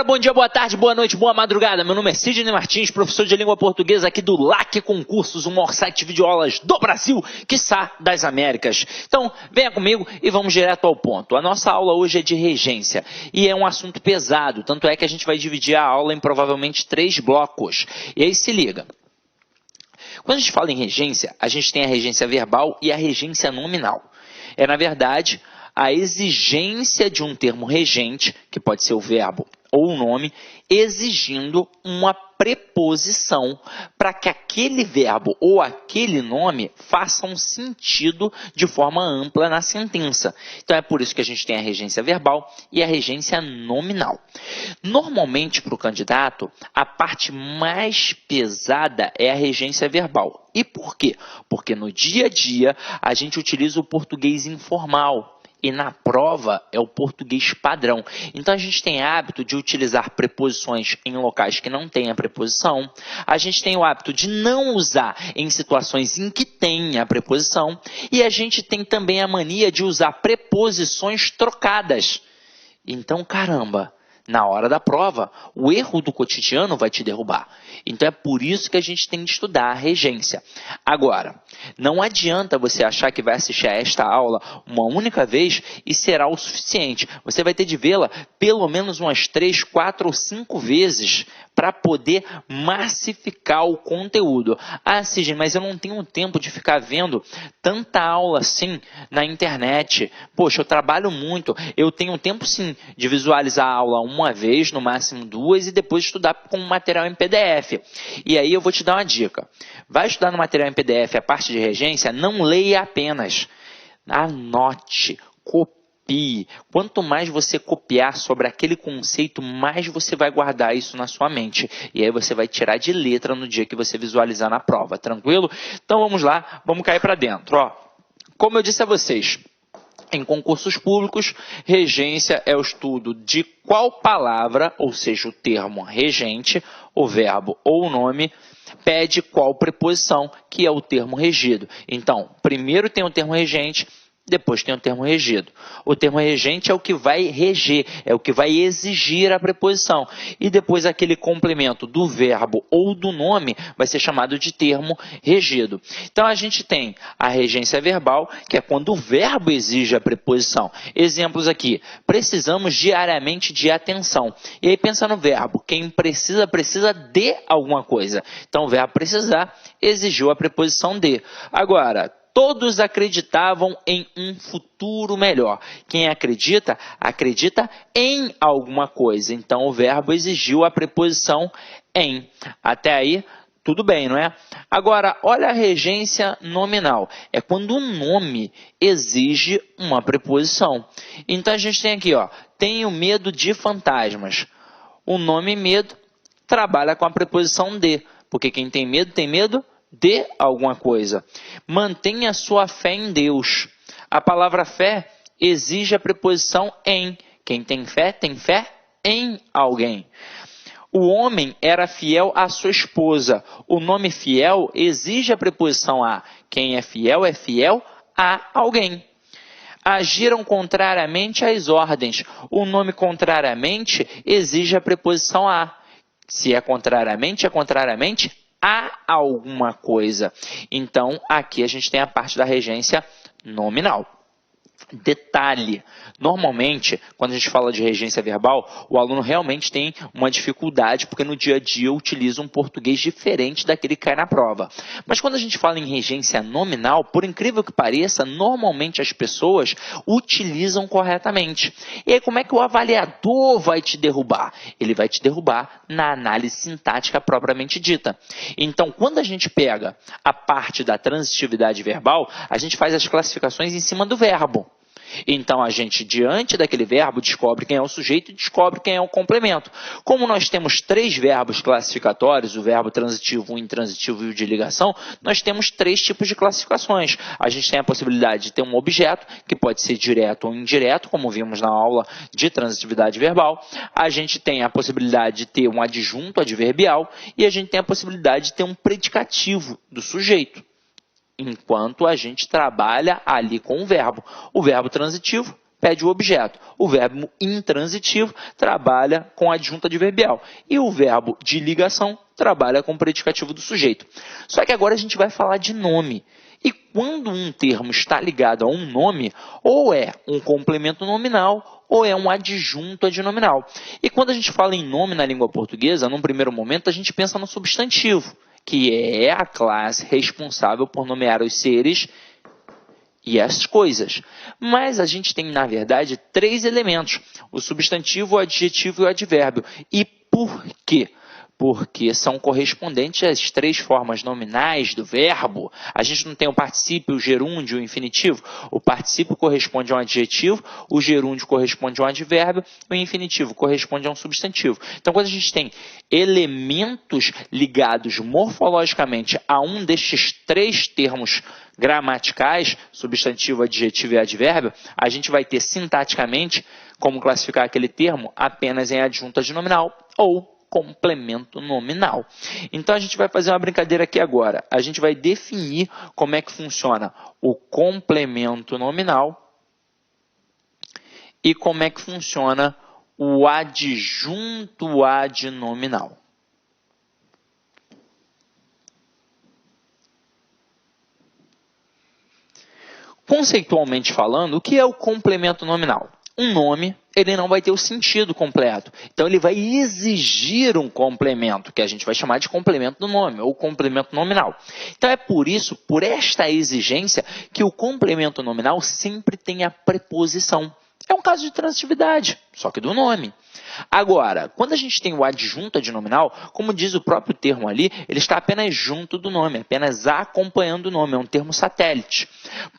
bom dia, boa tarde, boa noite, boa madrugada. Meu nome é Sidney Martins, professor de língua portuguesa aqui do LAC Concursos, o maior site de videoaulas do Brasil, quiçá das Américas. Então, venha comigo e vamos direto ao ponto. A nossa aula hoje é de regência e é um assunto pesado, tanto é que a gente vai dividir a aula em provavelmente 3 blocos. E aí se liga. Quando a gente fala em regência, a gente tem a regência verbal e a regência nominal. É, na verdade, a exigência de um termo regente, que pode ser o verbo ou o nome, exigindo uma preposição para que aquele verbo ou aquele nome faça um sentido de forma ampla na sentença. Então é por isso que a gente tem a regência verbal e a regência nominal. Normalmente, para o candidato, a parte mais pesada é a regência verbal. E por quê? Porque no dia a dia a gente utiliza o português informal. E na prova é o português padrão. Então a gente tem hábito de utilizar preposições em locais que não tem a preposição. A gente tem o hábito de não usar em situações em que tem a preposição. E a gente tem também a mania de usar preposições trocadas. Então, caramba, na hora da prova, o erro do cotidiano vai te derrubar. Então é por isso que a gente tem de estudar a regência. Agora, não adianta você achar que vai assistir a esta aula uma única vez e será o suficiente. Você vai ter de vê-la pelo menos umas 3, 4 ou 5 vezes para poder massificar o conteúdo. Ah, Sidney, mas eu não tenho tempo de ficar vendo tanta aula assim na internet. Poxa, eu trabalho muito. Eu tenho tempo sim de visualizar a aula uma vez, no máximo 2, e depois estudar com material em PDF. E aí eu vou te dar uma dica. Vai estudar no material em PDF a parte de regência, não leia apenas. Anote, copie. Quanto mais você copiar sobre aquele conceito, mais você vai guardar isso na sua mente. E aí você vai tirar de letra no dia que você visualizar na prova, tranquilo? Então vamos lá, vamos cair para dentro. Ó, como eu disse a vocês, em concursos públicos, regência é o estudo de qual palavra, ou seja, o termo regente, o verbo ou o nome, pede qual preposição, que é o termo regido. Então, primeiro tem o termo regente, depois tem o termo regido. O termo regente é o que vai reger, é o que vai exigir a preposição. E depois aquele complemento do verbo ou do nome vai ser chamado de termo regido. Então a gente tem a regência verbal, que é quando o verbo exige a preposição. Exemplos aqui. Precisamos diariamente de atenção. E aí pensa no verbo. Quem precisa, precisa de alguma coisa. Então o verbo precisar exigiu a preposição de. Agora, todos acreditavam em um futuro melhor. Quem acredita, acredita em alguma coisa. Então, o verbo exigiu a preposição em. Até aí, tudo bem, não é? Agora, olha a regência nominal. É quando o nome exige uma preposição. Então, a gente tem aqui, ó, tenho medo de fantasmas. O nome medo trabalha com a preposição de. Porque quem tem medo de alguma coisa. Mantenha sua fé em Deus. A palavra fé exige a preposição em. Quem tem fé em alguém. O homem era fiel à sua esposa. O nome fiel exige a preposição a. Quem é fiel a alguém. Agiram contrariamente às ordens. O nome contrariamente exige a preposição a. Se é contrariamente a alguma coisa. Então, aqui a gente tem a parte da regência nominal. Detalhe, normalmente, quando a gente fala de regência verbal, o aluno realmente tem uma dificuldade, porque no dia a dia utiliza um português diferente daquele que cai na prova. Mas quando a gente fala em regência nominal, por incrível que pareça, normalmente as pessoas utilizam corretamente. E aí, como é que o avaliador vai te derrubar? Ele vai te derrubar na análise sintática propriamente dita. Então, quando a gente pega a parte da transitividade verbal, a gente faz as classificações em cima do verbo. Então, a gente, diante daquele verbo, descobre quem é o sujeito e descobre quem é o complemento. Como nós temos 3 verbos classificatórios, o verbo transitivo, o intransitivo e o de ligação, nós temos 3 tipos de classificações. A gente tem a possibilidade de ter um objeto, que pode ser direto ou indireto, como vimos na aula de transitividade verbal. A gente tem a possibilidade de ter um adjunto adverbial e a gente tem a possibilidade de ter um predicativo do sujeito. Enquanto a gente trabalha ali com o verbo transitivo pede o objeto. O verbo intransitivo trabalha com a adjunta adverbial. E o verbo de ligação trabalha com o predicativo do sujeito. Só que agora a gente vai falar de nome. E quando um termo está ligado a um nome, ou é um complemento nominal, ou é um adjunto adnominal. E quando a gente fala em nome na língua portuguesa, num primeiro momento, a gente pensa no substantivo, que é a classe responsável por nomear os seres e as coisas. Mas a gente tem, na verdade, 3 elementos: o substantivo, o adjetivo e o advérbio. E por quê? Porque são correspondentes às 3 formas nominais do verbo. A gente não tem o particípio, o gerúndio, o infinitivo. O particípio corresponde a um adjetivo, o gerúndio corresponde a um advérbio, o infinitivo corresponde a um substantivo. Então, quando a gente tem elementos ligados morfologicamente a um destes 3 termos gramaticais, substantivo, adjetivo e advérbio, a gente vai ter sintaticamente como classificar aquele termo apenas em adjunta adnominal ou complemento nominal. Então, a gente vai fazer uma brincadeira aqui agora. A gente vai definir como é que funciona o complemento nominal e como é que funciona o adjunto adnominal. Conceitualmente falando, o que é o complemento nominal? Um nome, ele não vai ter o sentido completo. Então, ele vai exigir um complemento, que a gente vai chamar de complemento do nome, ou complemento nominal. Então, é por isso, por esta exigência, que o complemento nominal sempre tem a preposição. É um caso de transitividade, só que do nome. Agora, quando a gente tem o adjunto adnominal, como diz o próprio termo ali, ele está apenas junto do nome, apenas acompanhando o nome, é um termo satélite.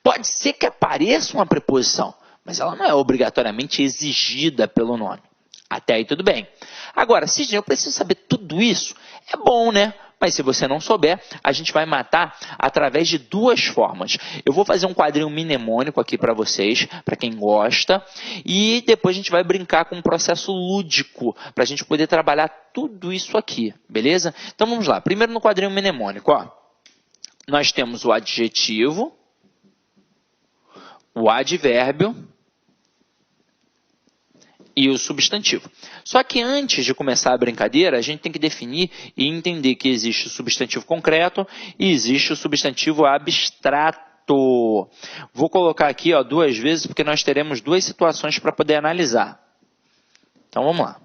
Pode ser que apareça uma preposição, mas ela não é obrigatoriamente exigida pelo nome. Até aí tudo bem. Agora, Sidney, eu preciso saber tudo isso? É bom, né? Mas se você não souber, a gente vai matar através de 2 formas. Eu vou fazer um quadrinho mnemônico aqui para vocês, para quem gosta, e depois a gente vai brincar com um processo lúdico, para a gente poder trabalhar tudo isso aqui, beleza? Então vamos lá. Primeiro no quadrinho mnemônico, ó, nós temos o adjetivo, o advérbio e o substantivo. Só que antes de começar a brincadeira, a gente tem que definir e entender que existe o substantivo concreto e existe o substantivo abstrato. Vou colocar aqui 2 vezes, porque nós teremos 2 situações para poder analisar. Então, vamos lá.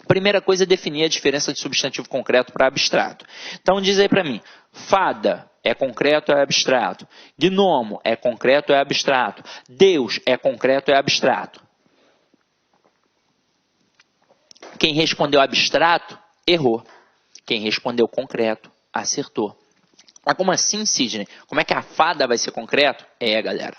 Primeira coisa é definir a diferença de substantivo concreto para abstrato. Então, diz aí para mim, fada é concreto ou é abstrato? Gnomo é concreto ou é abstrato? Deus é concreto ou é abstrato? Quem respondeu abstrato, errou. Quem respondeu concreto, acertou. Mas como assim, Sidney? Como é que a fada vai ser concreto? Galera,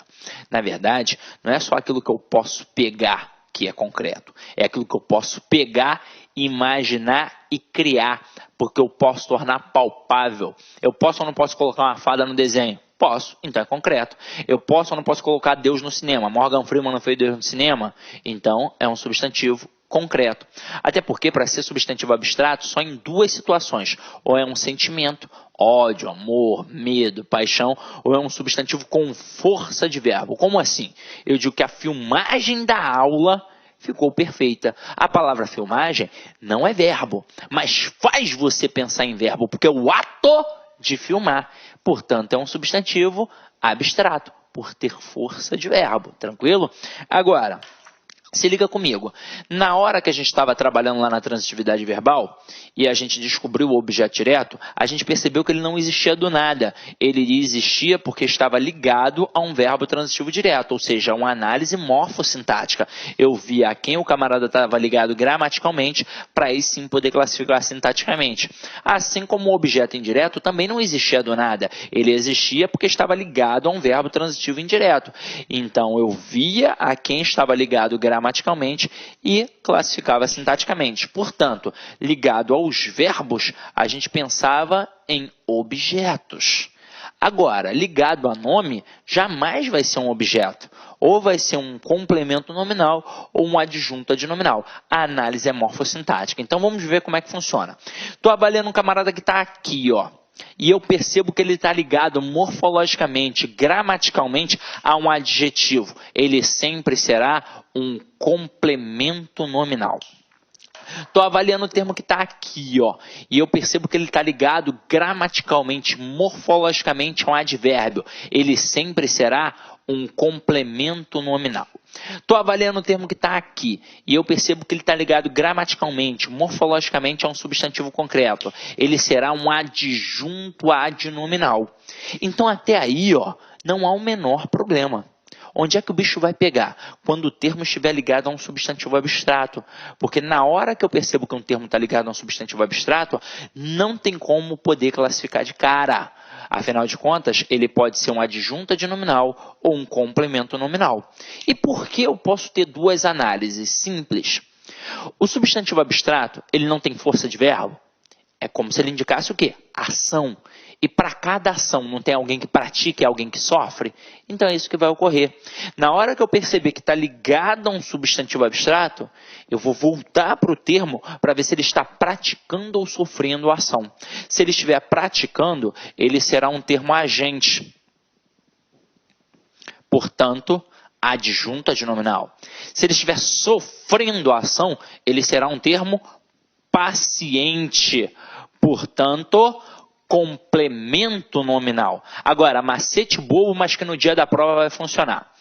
na verdade, não é só aquilo que eu posso pegar que é concreto. É aquilo que eu posso pegar, imaginar e criar, porque eu posso tornar palpável. Eu posso ou não posso colocar uma fada no desenho? Posso, então é concreto. Eu posso ou não posso colocar Deus no cinema? Morgan Freeman não fez Deus no cinema? Então é um substantivo concreto. Até porque, para ser substantivo abstrato, só em 2 situações. Ou é um sentimento, ódio, amor, medo, paixão, ou é um substantivo com força de verbo. Como assim? Eu digo que a filmagem da aula ficou perfeita. A palavra filmagem não é verbo, mas faz você pensar em verbo, porque é o ato de filmar. Portanto, é um substantivo abstrato, por ter força de verbo. Tranquilo? Agora, se liga comigo. Na hora que a gente estava trabalhando lá na transitividade verbal e a gente descobriu o objeto direto, a gente percebeu que ele não existia do nada. Ele existia porque estava ligado a um verbo transitivo direto, ou seja, uma análise morfossintática. Eu via a quem o camarada estava ligado gramaticalmente para aí sim poder classificar sintaticamente. Assim como o objeto indireto também não existia do nada. Ele existia porque estava ligado a um verbo transitivo indireto. Então, eu via a quem estava ligado gramaticalmente e classificava sintaticamente. Portanto, ligado aos verbos, a gente pensava em objetos. Agora, ligado a nome, jamais vai ser um objeto. Ou vai ser um complemento nominal ou um adjunto adnominal. A análise é morfossintática. Então, vamos ver como é que funciona. Estou avaliando um camarada que está aqui, ó. e eu percebo que ele está ligado morfologicamente, gramaticalmente, a um adjetivo. Ele sempre será um complemento nominal. Estou avaliando o termo que está aqui, ó, e eu percebo que ele está ligado gramaticalmente, morfologicamente a um advérbio. Ele sempre será um complemento nominal. Estou avaliando o termo que está aqui e eu percebo que ele está ligado gramaticalmente, morfologicamente a um substantivo concreto. Ele será um adjunto adnominal. Então até aí, ó, não há o menor problema. Onde é que o bicho vai pegar? Quando o termo estiver ligado a um substantivo abstrato. Porque na hora que eu percebo que um termo está ligado a um substantivo abstrato, não tem como poder classificar de cara. Afinal de contas, ele pode ser um adjunto adnominal ou um complemento nominal. E por que eu posso ter duas análises simples? O substantivo abstrato, ele não tem força de verbo? É como se ele indicasse o quê? Ação. E para cada ação não tem alguém que pratica e alguém que sofre? Então é isso que vai ocorrer. Na hora que eu perceber que está ligado a um substantivo abstrato, eu vou voltar para o termo para ver se ele está praticando ou sofrendo a ação. Se ele estiver praticando, ele será um termo agente. Portanto, adjunto adnominal. Se ele estiver sofrendo a ação, ele será um termo paciente. Portanto, complemento nominal. Agora, macete bobo, mas que no dia da prova vai funcionar.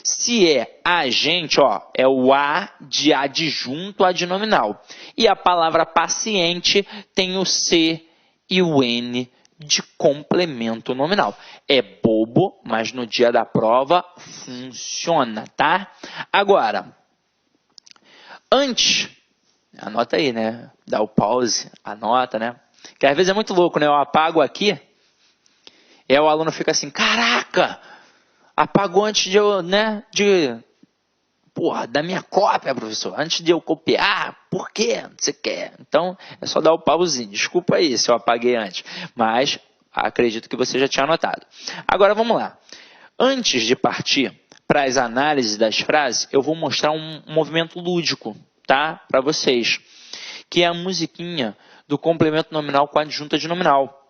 Se é agente, ó, é o A de adjunto adnominal. E a palavra paciente tem o C e o N de complemento nominal. É bobo, mas no dia da prova funciona, tá? Agora, antes, anota aí, né? Dá o pause, anota, né? Que às vezes é muito louco, né? Eu apago aqui, e aí o aluno fica assim, caraca, apagou antes de eu, né? Da minha cópia, professor, antes de eu copiar, por quê? Você quer? Então, é só dar o pauzinho. Desculpa aí se eu apaguei antes, mas acredito que você já tinha anotado. Agora vamos lá. Antes de partir para as análises das frases, eu vou mostrar um movimento lúdico, tá? Para vocês, que é a musiquinha do complemento nominal com adjunto adnominal.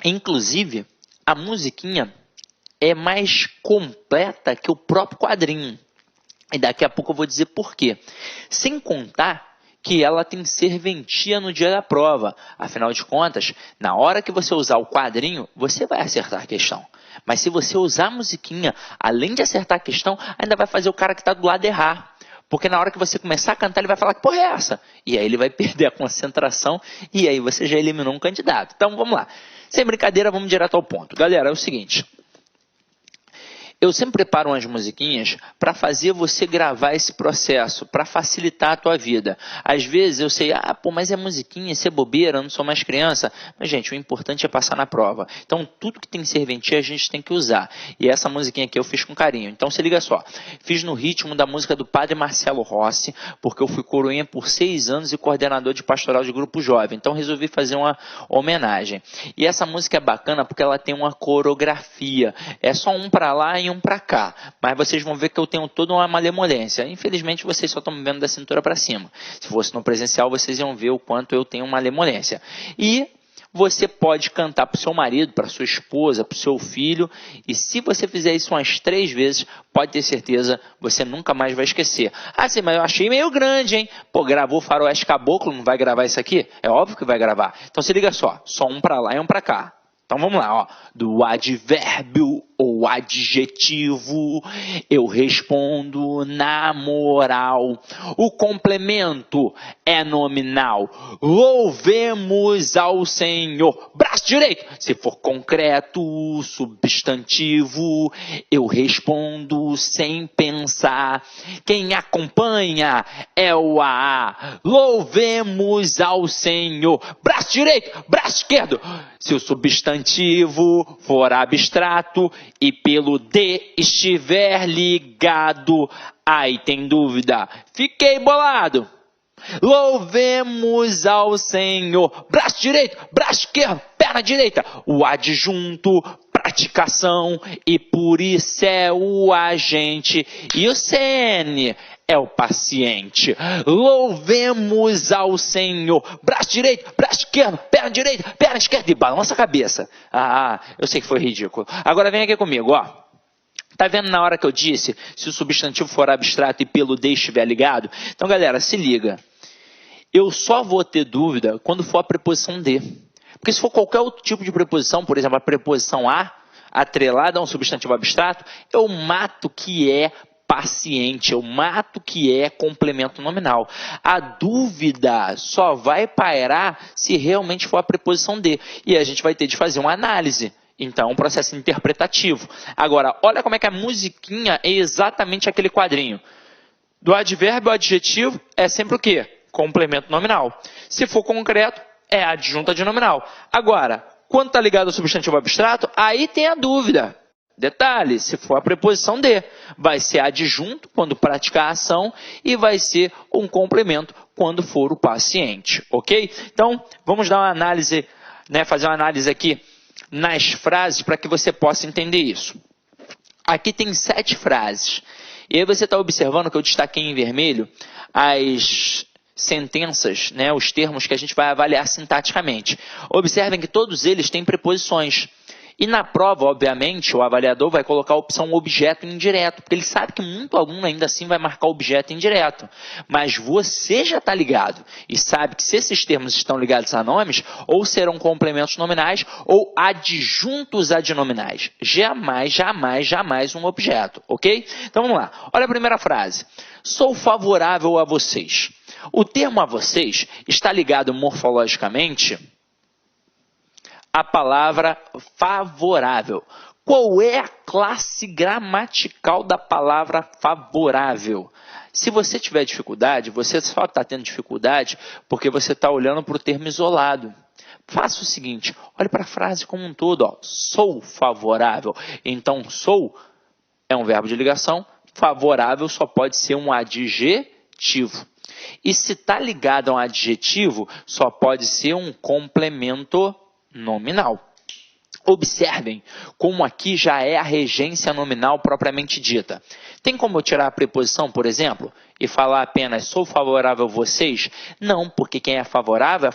Inclusive, a musiquinha é mais completa que o próprio quadrinho. E daqui a pouco eu vou dizer por quê. Sem contar que ela tem serventia no dia da prova. Afinal de contas, na hora que você usar o quadrinho, você vai acertar a questão. Mas se você usar a musiquinha, além de acertar a questão, ainda vai fazer o cara que está do lado errar. Porque na hora que você começar a cantar, ele vai falar que porra é essa? E aí ele vai perder a concentração e aí você já eliminou um candidato. Então vamos lá. Sem brincadeira, vamos direto ao ponto. Galera, é o seguinte. Eu sempre preparo umas musiquinhas para fazer você gravar esse processo, para facilitar a tua vida. Às vezes eu sei, mas é musiquinha, isso é bobeira, eu não sou mais criança. Mas, gente, o importante é passar na prova. Então, tudo que tem serventia a gente tem que usar. E essa musiquinha aqui eu fiz com carinho. Então, se liga só. Fiz no ritmo da música do Padre Marcelo Rossi, porque eu fui coroinha por 6 anos e coordenador de pastoral de grupo jovem. Então, resolvi fazer uma homenagem. E essa música é bacana porque ela tem uma coreografia. É só um para lá e um para cá, mas vocês vão ver que eu tenho toda uma malemolência. Infelizmente vocês só estão me vendo da cintura para cima. Se fosse no presencial vocês iam ver o quanto eu tenho malemolência. E você pode cantar para o seu marido, para sua esposa, para o seu filho, e se você fizer isso umas 3 vezes, pode ter certeza, você nunca mais vai esquecer. Sim, mas eu achei meio grande, hein? Gravou Faroeste Caboclo, não vai gravar isso aqui? É óbvio que vai gravar. Então se liga só um para lá e um para cá. Então vamos lá, ó. Do advérbio ou adjetivo, eu respondo na moral. O complemento é nominal. Louvemos ao Senhor. Braço direito. Se for concreto, substantivo, eu respondo sem pensar. Quem acompanha é o AA. Louvemos ao Senhor. Braço direito, braço esquerdo. Se o substantivo for abstrato e pelo D estiver ligado, aí tem dúvida. Fiquei bolado. Louvemos ao Senhor. Braço direito, braço esquerdo, perna direita. O adjunto, praticação, e por isso é o agente. E o CN é o paciente. Louvemos ao Senhor. Braço direito, braço esquerdo, perna direita, perna esquerda e balança a cabeça. Eu sei que foi ridículo. Agora vem aqui comigo, ó. Tá vendo na hora que eu disse, se o substantivo for abstrato e pelo de estiver ligado? Então, galera, se liga. Eu só vou ter dúvida quando for a preposição de. Porque se for qualquer outro tipo de preposição, por exemplo, a preposição a, atrelada a um substantivo abstrato, eu mato que é paciente, eu mato que é complemento nominal. A dúvida só vai pairar se realmente for a preposição de. E a gente vai ter de fazer uma análise. Então, um processo interpretativo. Agora, olha como é que a musiquinha é exatamente aquele quadrinho. Do advérbio ao adjetivo é sempre o quê? Complemento nominal. Se for concreto, é adjunto adnominal. Agora, quando está ligado ao substantivo abstrato, aí tem a dúvida. Detalhe, se for a preposição de, vai ser adjunto quando praticar a ação e vai ser um complemento quando for o paciente, ok? Então, vamos dar uma análise, fazer uma análise aqui nas frases para que você possa entender isso. Aqui tem 7 frases. E aí você está observando que eu destaquei em vermelho as sentenças, os termos que a gente vai avaliar sintaticamente. Observem que todos eles têm preposições. E na prova, obviamente, o avaliador vai colocar a opção objeto indireto, porque ele sabe que muito aluno ainda assim vai marcar objeto indireto. Mas você já está ligado e sabe que se esses termos estão ligados a nomes, ou serão complementos nominais ou adjuntos adnominais. Jamais, jamais, jamais um objeto, ok? Então vamos lá. Olha a primeira frase. Sou favorável a vocês. O termo a vocês está ligado morfologicamente a palavra favorável. Qual é a classe gramatical da palavra favorável? Se você tiver dificuldade, você só está tendo dificuldade porque você está olhando para o termo isolado. Faça o seguinte, olhe para a frase como um todo. Ó. Sou favorável. Então, sou é um verbo de ligação. Favorável só pode ser um adjetivo. E se está ligado a um adjetivo, só pode ser um complemento nominal. Observem como aqui já é a regência nominal propriamente dita. Tem como eu tirar a preposição, por exemplo, e falar apenas sou favorável a vocês? Não, porque quem é favorável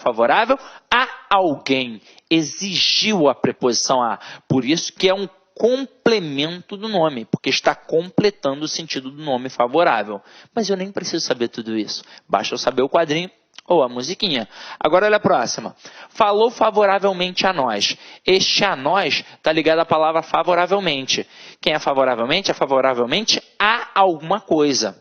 a alguém. Exigiu a preposição a. Por isso que é um complemento do nome, porque está completando o sentido do nome favorável. Mas eu nem preciso saber tudo isso. Basta eu saber o quadrinho ou a musiquinha. Agora olha a próxima. Falou favoravelmente a nós. Este a nós está ligado à palavra favoravelmente. Quem é favoravelmente? É favoravelmente a alguma coisa.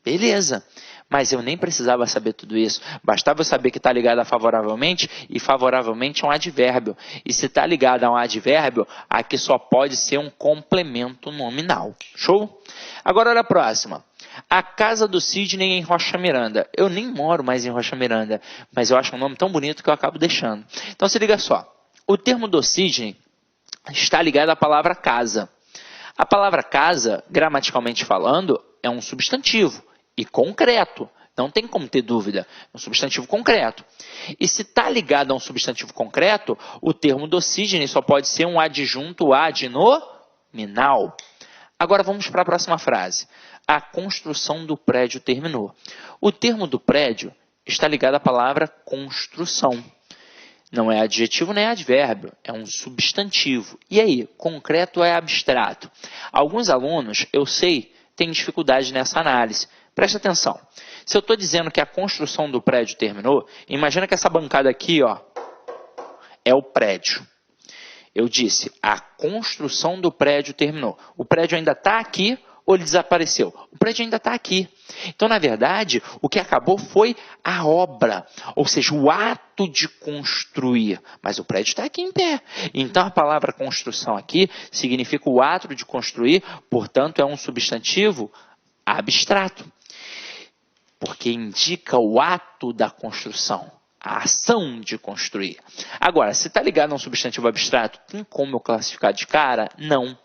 Beleza. Mas eu nem precisava saber tudo isso. Bastava eu saber que está ligado a favoravelmente e favoravelmente é um advérbio. E se está ligado a um advérbio, aqui só pode ser um complemento nominal. Show? Agora olha a próxima. A casa do Sidney em Rocha Miranda. Eu nem moro mais em Rocha Miranda, mas eu acho um nome tão bonito que eu acabo deixando. Então se liga só. O termo do Sidney está ligado à palavra casa. A palavra casa, gramaticalmente falando, é um substantivo e concreto. Não tem como ter dúvida. É um substantivo concreto. E se está ligado a um substantivo concreto, o termo do Sidney só pode ser um adjunto adnominal. Agora vamos para a próxima frase. A construção do prédio terminou. O termo do prédio está ligado à palavra construção. Não é adjetivo nem advérbio, é um substantivo. E aí, concreto é abstrato? Alguns alunos, eu sei, têm dificuldade nessa análise. Presta atenção. Se eu estou dizendo que a construção do prédio terminou, imagina que essa bancada aqui é o prédio. Eu disse, a construção do prédio terminou. O prédio ainda está aqui ou ele desapareceu? O prédio ainda está aqui. Então, na verdade, o que acabou foi a obra, ou seja, o ato de construir. Mas o prédio está aqui em pé. Então, a palavra construção aqui significa o ato de construir, portanto, é um substantivo abstrato, porque indica o ato da construção. A ação de construir. Agora, se está ligado a um substantivo abstrato, tem como eu classificar de cara? Não.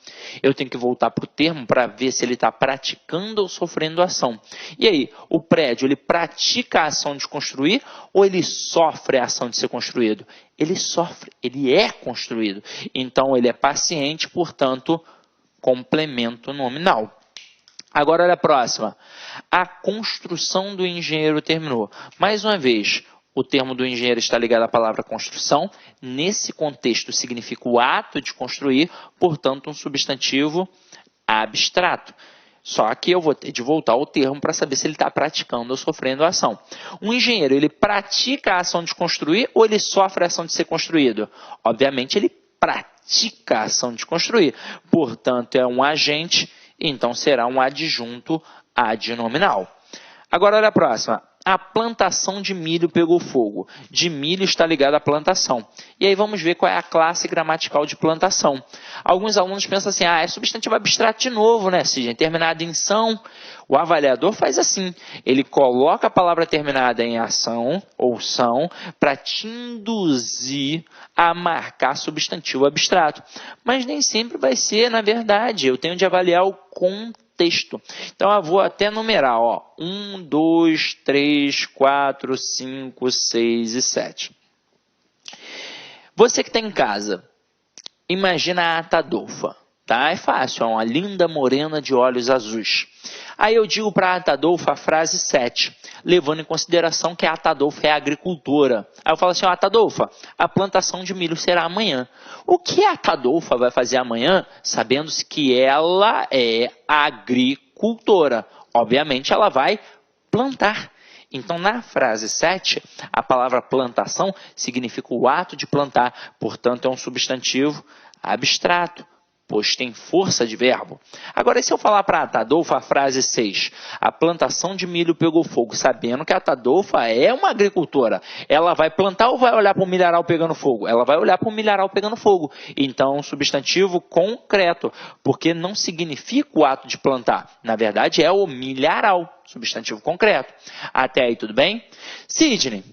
Eu tenho que voltar para o termo para ver se ele está praticando ou sofrendo ação. E aí, o prédio, ele pratica a ação de construir ou ele sofre a ação de ser construído? Ele sofre, ele é construído. Então, ele é paciente, portanto, complemento nominal. Agora, olha a próxima. A construção do engenheiro terminou. Mais uma vez, o termo do engenheiro está ligado à palavra construção. Nesse contexto, significa o ato de construir, portanto, um substantivo abstrato. Só que eu vou ter de voltar ao termo para saber se ele está praticando ou sofrendo a ação. Um engenheiro, ele pratica a ação de construir ou ele sofre a ação de ser construído? Obviamente, ele pratica a ação de construir. Portanto, é um agente, então será um adjunto adnominal. Agora, olha a próxima. A plantação de milho pegou fogo. De milho está ligado à plantação. E aí vamos ver qual é a classe gramatical de plantação. Alguns alunos pensam assim, é substantivo abstrato de novo, né? Seja terminado em são. O avaliador faz assim. Ele coloca a palavra terminada em ação ou são para te induzir a marcar substantivo abstrato. Mas nem sempre vai ser, na verdade. Eu tenho de avaliar o contexto. Então, eu vou até numerar, 1, 2, 3, 4, 5, 6 e 7. Você que está em casa, imagina a Atadolfa, tá? É fácil, uma linda morena de olhos azuis. Aí eu digo para a Atadolfa a frase 7, levando em consideração que a Atadolfa é agricultora. Aí eu falo assim, Atadolfa, a plantação de milho será amanhã. O que a Atadolfa vai fazer amanhã, sabendo-se que ela é agricultora? Obviamente, ela vai plantar. Então, na frase 7, a palavra plantação significa o ato de plantar. Portanto, é um substantivo abstrato, pois tem força de verbo. Agora, e se eu falar para a Atadolfa a frase 6? A plantação de milho pegou fogo, sabendo que a Atadolfa é uma agricultora. Ela vai plantar ou vai olhar para o milharal pegando fogo? Ela vai olhar para o milharal pegando fogo. Então, um substantivo concreto, porque não significa o ato de plantar. Na verdade, é o milharal, substantivo concreto. Até aí, tudo bem? Sidney,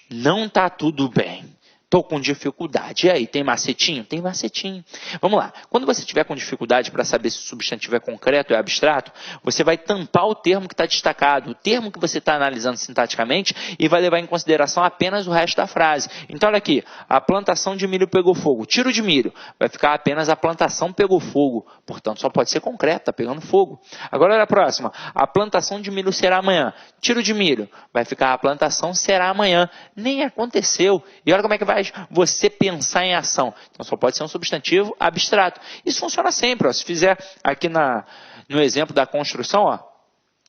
não está tudo bem. Estou com dificuldade. E aí, tem macetinho? Tem macetinho. Vamos lá. Quando você estiver com dificuldade para saber se o substantivo é concreto ou é abstrato, você vai tampar o termo que está destacado, o termo que você está analisando sintaticamente e vai levar em consideração apenas o resto da frase. Então, olha aqui. A plantação de milho pegou fogo. Tiro de milho. Vai ficar apenas a plantação pegou fogo. Portanto, só pode ser concreto, está pegando fogo. Agora, olha a próxima. A plantação de milho será amanhã. Tiro de milho. Vai ficar a plantação será amanhã. Nem aconteceu. E olha como é que vai você pensar em ação. Então, só pode ser um substantivo abstrato. Isso funciona sempre. Se fizer aqui no exemplo da construção,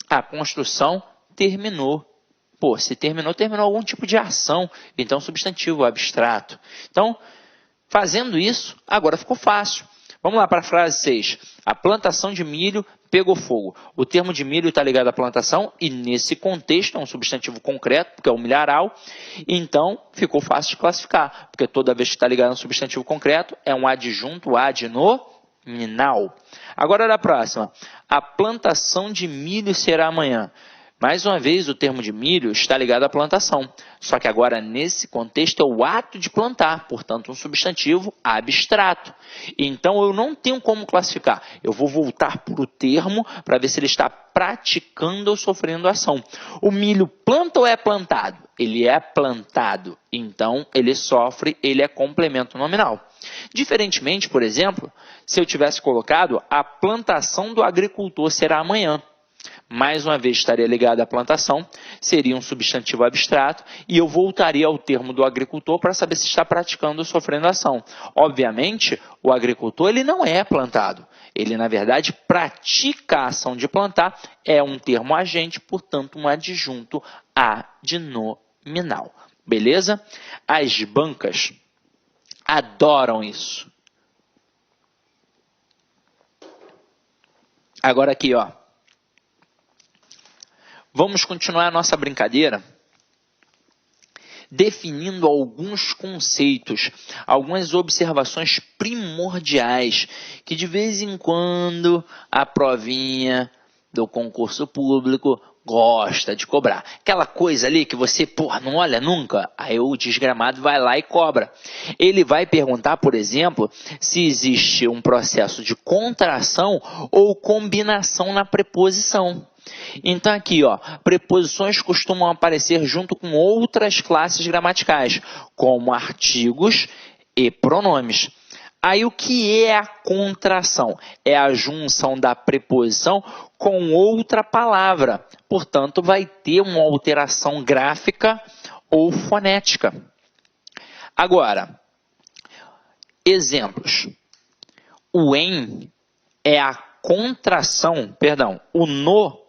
a construção terminou. Se terminou algum tipo de ação. Então, substantivo abstrato. Então, fazendo isso, agora ficou fácil. Vamos lá para a frase 6. A plantação de milho pegou fogo. O termo de milho está ligado à plantação e nesse contexto é um substantivo concreto, porque é um milharal. Então, ficou fácil de classificar, porque toda vez que está ligado a um substantivo concreto é um adjunto adnominal. Agora, olha a próxima. A plantação de milho será amanhã. Mais uma vez, o termo de milho está ligado à plantação. Só que agora, nesse contexto, é o ato de plantar. Portanto, um substantivo abstrato. Então, eu não tenho como classificar. Eu vou voltar para o termo para ver se ele está praticando ou sofrendo ação. O milho planta ou é plantado? Ele é plantado. Então, ele sofre, ele é complemento nominal. Diferentemente, por exemplo, se eu tivesse colocado a plantação do agricultor será amanhã. Mais uma vez estaria ligado à plantação, seria um substantivo abstrato e eu voltaria ao termo do agricultor para saber se está praticando ou sofrendo ação. Obviamente, o agricultor ele não é plantado, ele na verdade pratica a ação de plantar, é um termo agente, portanto um adjunto adnominal. Beleza? As bancas adoram isso. Agora aqui, vamos continuar a nossa brincadeira definindo alguns conceitos, algumas observações primordiais que de vez em quando a provinha do concurso público gosta de cobrar. Aquela coisa ali que você, não olha nunca, aí o desgramado vai lá e cobra. Ele vai perguntar, por exemplo, se existe um processo de contração ou combinação na preposição. Então aqui, preposições costumam aparecer junto com outras classes gramaticais, como artigos e pronomes. Aí o que é a contração? É a junção da preposição com outra palavra. Portanto, vai ter uma alteração gráfica ou fonética. Agora, exemplos. O em é a contração, o no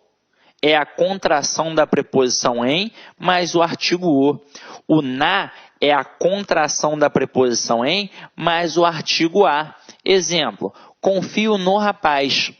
é a contração da preposição em mais o artigo o. O na é a contração da preposição em mais o artigo a. Exemplo, confio no rapaz.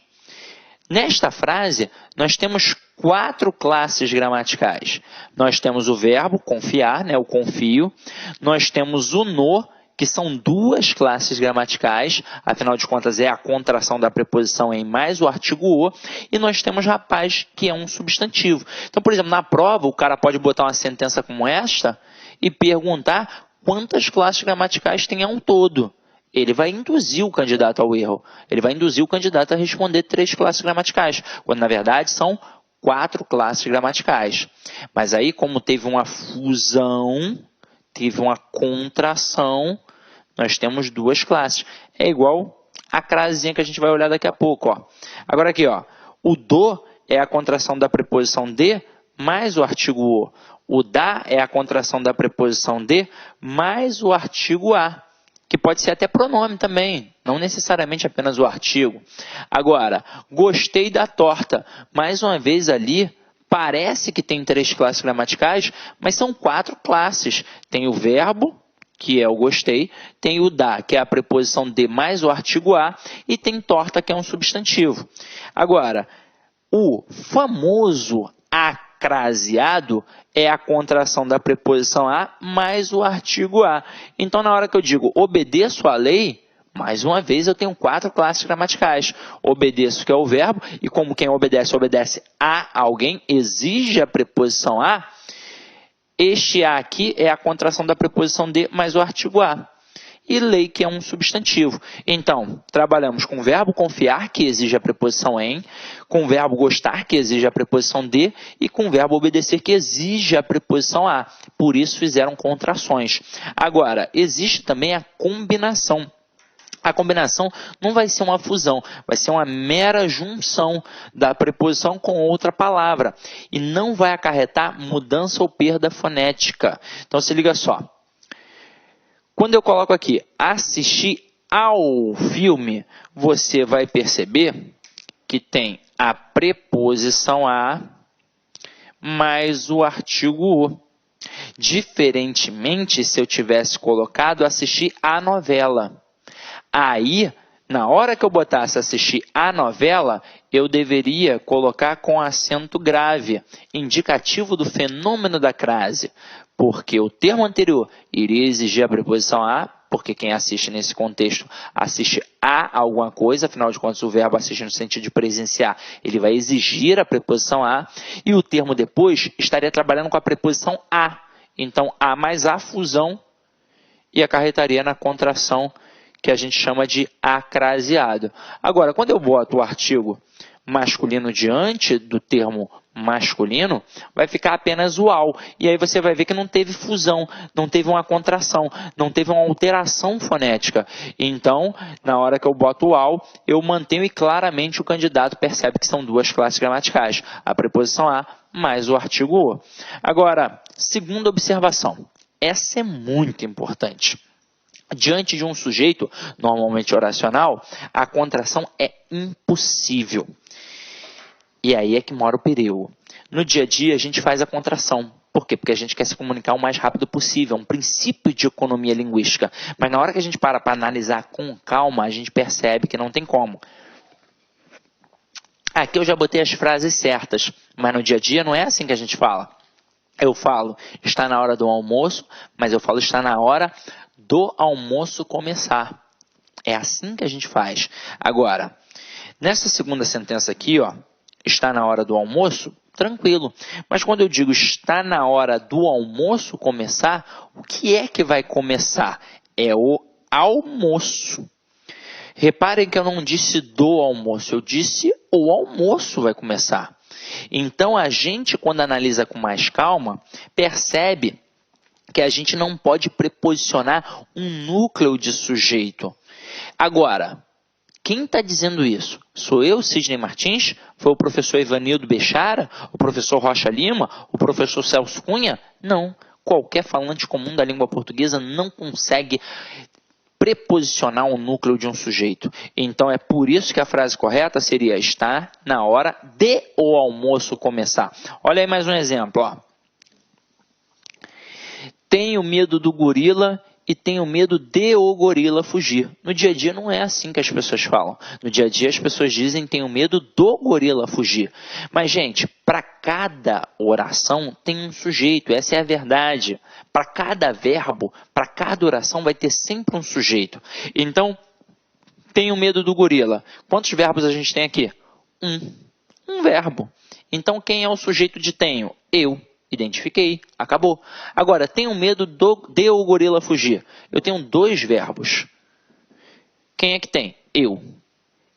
Nesta frase, nós temos 4 classes gramaticais. Nós temos o verbo confiar, o confio. Nós temos o no, que são 2 classes gramaticais, afinal de contas é a contração da preposição em mais o artigo o, e nós temos rapaz, que é um substantivo. Então, por exemplo, na prova, o cara pode botar uma sentença como esta e perguntar quantas classes gramaticais tem um todo. Ele vai induzir o candidato ao erro. Ele vai induzir o candidato a responder 3 classes gramaticais, quando na verdade são 4 classes gramaticais. Mas aí, como teve uma fusão, teve uma contração, nós temos 2 classes. É igual a crasezinha que a gente vai olhar daqui a pouco. Ó. Agora aqui, ó, o do é a contração da preposição de mais o artigo o. O da é a contração da preposição de mais o artigo a, que pode ser até pronome também, não necessariamente apenas o artigo. Agora, gostei da torta. Mais uma vez ali, parece que tem 3 classes gramaticais, mas são 4 classes. Tem o verbo, que é o gostei, tem o da, que é a preposição de mais o artigo a, e tem torta, que é um substantivo. Agora, o famoso acraseado é a contração da preposição a mais o artigo a. Então, na hora que eu digo obedeço à lei, mais uma vez eu tenho 4 classes gramaticais. Obedeço, que é o verbo, e como quem obedece a alguém, exige a preposição a, este a aqui é a contração da preposição de mais o artigo a. E lei, que é um substantivo. Então, trabalhamos com o verbo confiar, que exige a preposição em, com o verbo gostar, que exige a preposição de, e com o verbo obedecer, que exige a preposição a. Por isso, fizeram contrações. Agora, existe também a combinação. A combinação não vai ser uma fusão, vai ser uma mera junção da preposição com outra palavra. E não vai acarretar mudança ou perda fonética. Então, se liga só. Quando eu coloco aqui, assistir ao filme, você vai perceber que tem a preposição a mais o artigo o. Diferentemente, se eu tivesse colocado assistir a novela. Aí, na hora que eu botasse assistir a novela, eu deveria colocar com acento grave, indicativo do fenômeno da crase. Porque o termo anterior iria exigir a preposição a, porque quem assiste nesse contexto assiste a alguma coisa, afinal de contas o verbo assistir no sentido de presenciar, ele vai exigir a preposição a, e o termo depois estaria trabalhando com a preposição a. Então, a mais a fusão e acarretaria na contração que a gente chama de acraseado. Agora, quando eu boto o artigo masculino diante do termo masculino, vai ficar apenas o ao. E aí você vai ver que não teve fusão, não teve uma contração, não teve uma alteração fonética. Então, na hora que eu boto o ao, eu mantenho e claramente o candidato percebe que são 2 classes gramaticais. A preposição a mais o artigo o. Agora, segunda observação. Essa é muito importante. Diante de um sujeito, normalmente oracional, a contração é impossível. E aí é que mora o perigo. No dia a dia, a gente faz a contração. Por quê? Porque a gente quer se comunicar o mais rápido possível. É um princípio de economia linguística. Mas na hora que a gente para analisar com calma, a gente percebe que não tem como. Aqui eu já botei as frases certas. Mas no dia a dia não é assim que a gente fala. Eu falo, está na hora do almoço, mas eu falo, está na hora do almoço começar. É assim que a gente faz. Agora, nessa segunda sentença aqui, ó, está na hora do almoço, tranquilo. Mas quando eu digo está na hora do almoço começar, o que é que vai começar? É o almoço. Reparem que eu não disse do almoço, eu disse o almoço vai começar. Então, a gente, quando analisa com mais calma, percebe que a gente não pode preposicionar um núcleo de sujeito. Agora, quem está dizendo isso? Sou eu, Sidney Martins? Foi o professor Ivanildo Bechara? O professor Rocha Lima? O professor Celso Cunha? Não. Qualquer falante comum da língua portuguesa não consegue preposicionar o núcleo de um sujeito. Então é por isso que a frase correta seria: está na hora de o almoço começar. Olha aí mais um exemplo. Ó. Tenho medo do gorila e tenho medo de o gorila fugir. No dia a dia não é assim que as pessoas falam. No dia a dia as pessoas dizem tenho medo do gorila fugir. Mas, gente, para cada oração tem um sujeito, essa é a verdade. Para cada verbo, para cada oração vai ter sempre um sujeito. Então, tenho medo do gorila. Quantos verbos a gente tem aqui? Um verbo. Então, quem é o sujeito de tenho? Eu. Identifiquei, acabou. Agora, tenho medo de o gorila fugir. Eu tenho 2 verbos. Quem é que tem? Eu.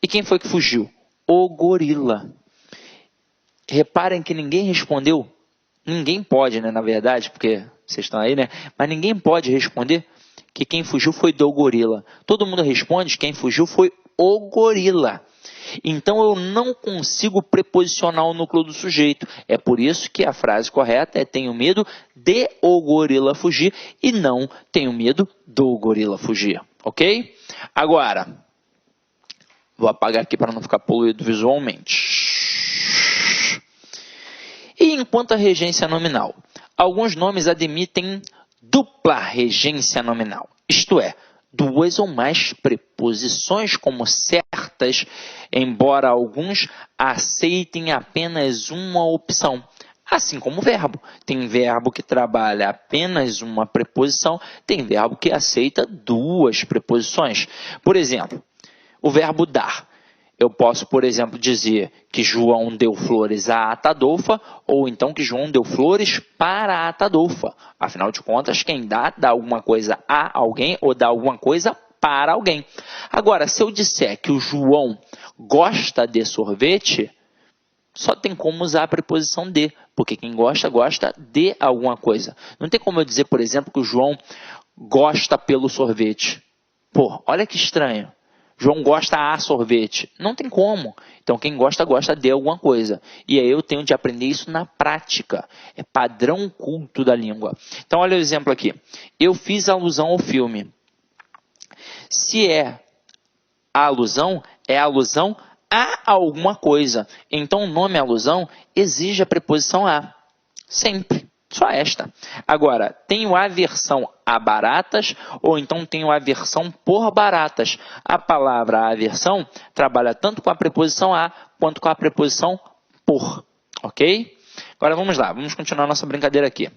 E quem foi que fugiu? O gorila. Reparem que ninguém respondeu. Ninguém pode, né, na verdade, porque vocês estão aí, né? Mas ninguém pode responder que quem fugiu foi do gorila. Todo mundo responde que quem fugiu foi o gorila. Então, eu não consigo preposicionar o núcleo do sujeito. É por isso que a frase correta é tenho medo de o gorila fugir e não tenho medo do gorila fugir. Ok? Agora, vou apagar aqui para não ficar poluído visualmente. E enquanto a regência nominal, alguns nomes admitem dupla regência nominal. Isto é, 2 ou mais preposições como certas, embora alguns aceitem apenas uma opção. Assim como o verbo. Tem verbo que trabalha apenas uma preposição, tem verbo que aceita 2 preposições. Por exemplo, o verbo dar. Eu posso, por exemplo, dizer que João deu flores a Atadolfa, ou então que João deu flores para a Atadolfa. Afinal de contas, quem dá alguma coisa a alguém ou dá alguma coisa para alguém. Agora, se eu disser que o João gosta de sorvete, só tem como usar a preposição de, porque quem gosta, gosta de alguma coisa. Não tem como eu dizer, por exemplo, que o João gosta pelo sorvete. Pô, olha que estranho. João gosta a sorvete. Não tem como. Então, quem gosta, gosta de alguma coisa. E aí eu tenho de aprender isso na prática. É padrão culto da língua. Então, olha o exemplo aqui. Eu fiz alusão ao filme. Se é a alusão, é a alusão a alguma coisa. Então, o nome alusão exige a preposição a. Sempre. Só esta. Agora, tenho aversão a baratas ou então tenho aversão por baratas. A palavra aversão trabalha tanto com a preposição a quanto com a preposição por. Ok? Agora vamos lá, vamos continuar nossa brincadeira aqui.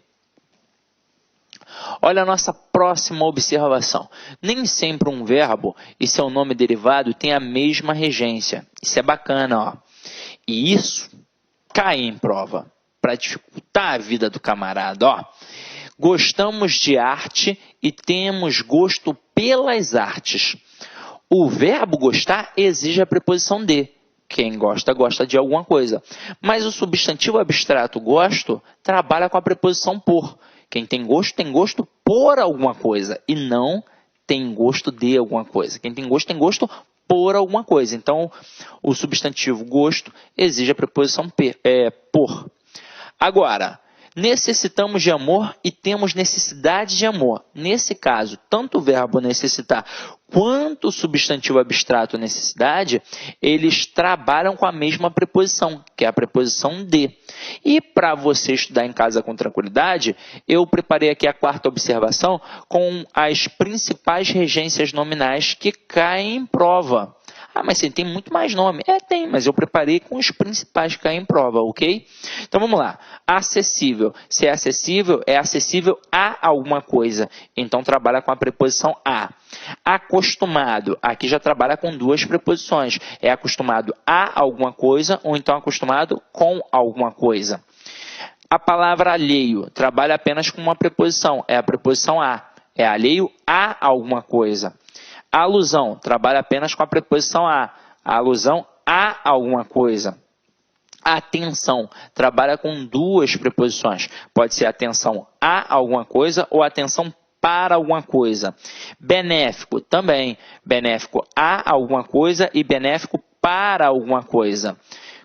Olha a nossa próxima observação. Nem sempre um verbo e seu nome derivado tem a mesma regência. Isso é bacana, ó. E isso cai em prova. Para dificultar a vida do camarada, ó. Gostamos de arte e temos gosto pelas artes. O verbo gostar exige a preposição de. Quem gosta, gosta de alguma coisa. Mas o substantivo abstrato gosto trabalha com a preposição por. Quem tem gosto por alguma coisa e não tem gosto de alguma coisa. Quem tem gosto por alguma coisa. Então, o substantivo gosto exige a preposição por. Agora, necessitamos de amor e temos necessidade de amor. Nesse caso, tanto o verbo necessitar quanto o substantivo abstrato necessidade, eles trabalham com a mesma preposição, que é a preposição de. E para você estudar em casa com tranquilidade, eu preparei aqui a 4ª observação com as principais regências nominais que caem em prova. Ah, mas tem muito mais nome. Tem, mas eu preparei com os principais que caem em prova, ok? Então vamos lá. Acessível. Se é acessível a alguma coisa. Então trabalha com a preposição a. Acostumado. Aqui já trabalha com 2 preposições. É acostumado a alguma coisa ou então acostumado com alguma coisa. A palavra alheio trabalha apenas com uma preposição. É a preposição a. É alheio a alguma coisa. A alusão trabalha apenas com a preposição a. A alusão a alguma coisa. A atenção trabalha com 2 preposições. Pode ser atenção a alguma coisa ou atenção para alguma coisa. Benéfico também. Benéfico a alguma coisa e benéfico para alguma coisa.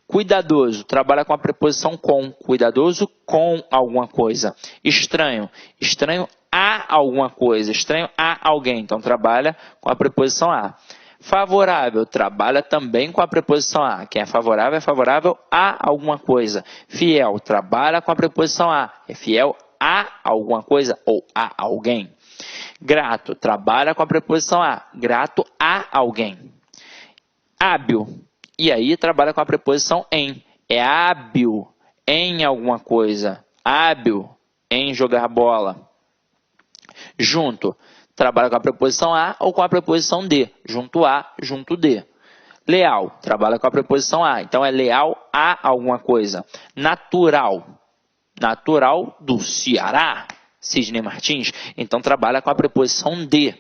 Cuidadoso, trabalha com a preposição com. Cuidadoso com alguma coisa. Estranho, estranho a alguma coisa. Estranho a alguém. Então, trabalha com a preposição a. Favorável, trabalha também com a preposição a. Quem é favorável a alguma coisa. Fiel, trabalha com a preposição a. É fiel a alguma coisa ou a alguém. Grato, trabalha com a preposição a. Grato a alguém. Hábil, e aí trabalha com a preposição em. É hábil em alguma coisa. Hábil em jogar bola. Junto, trabalha com a preposição a ou com a preposição de. Junto a, junto de. Leal, trabalha com a preposição a. Então, é leal a alguma coisa. Natural. Natural do Ceará. Sidney Martins. Então, trabalha com a preposição de.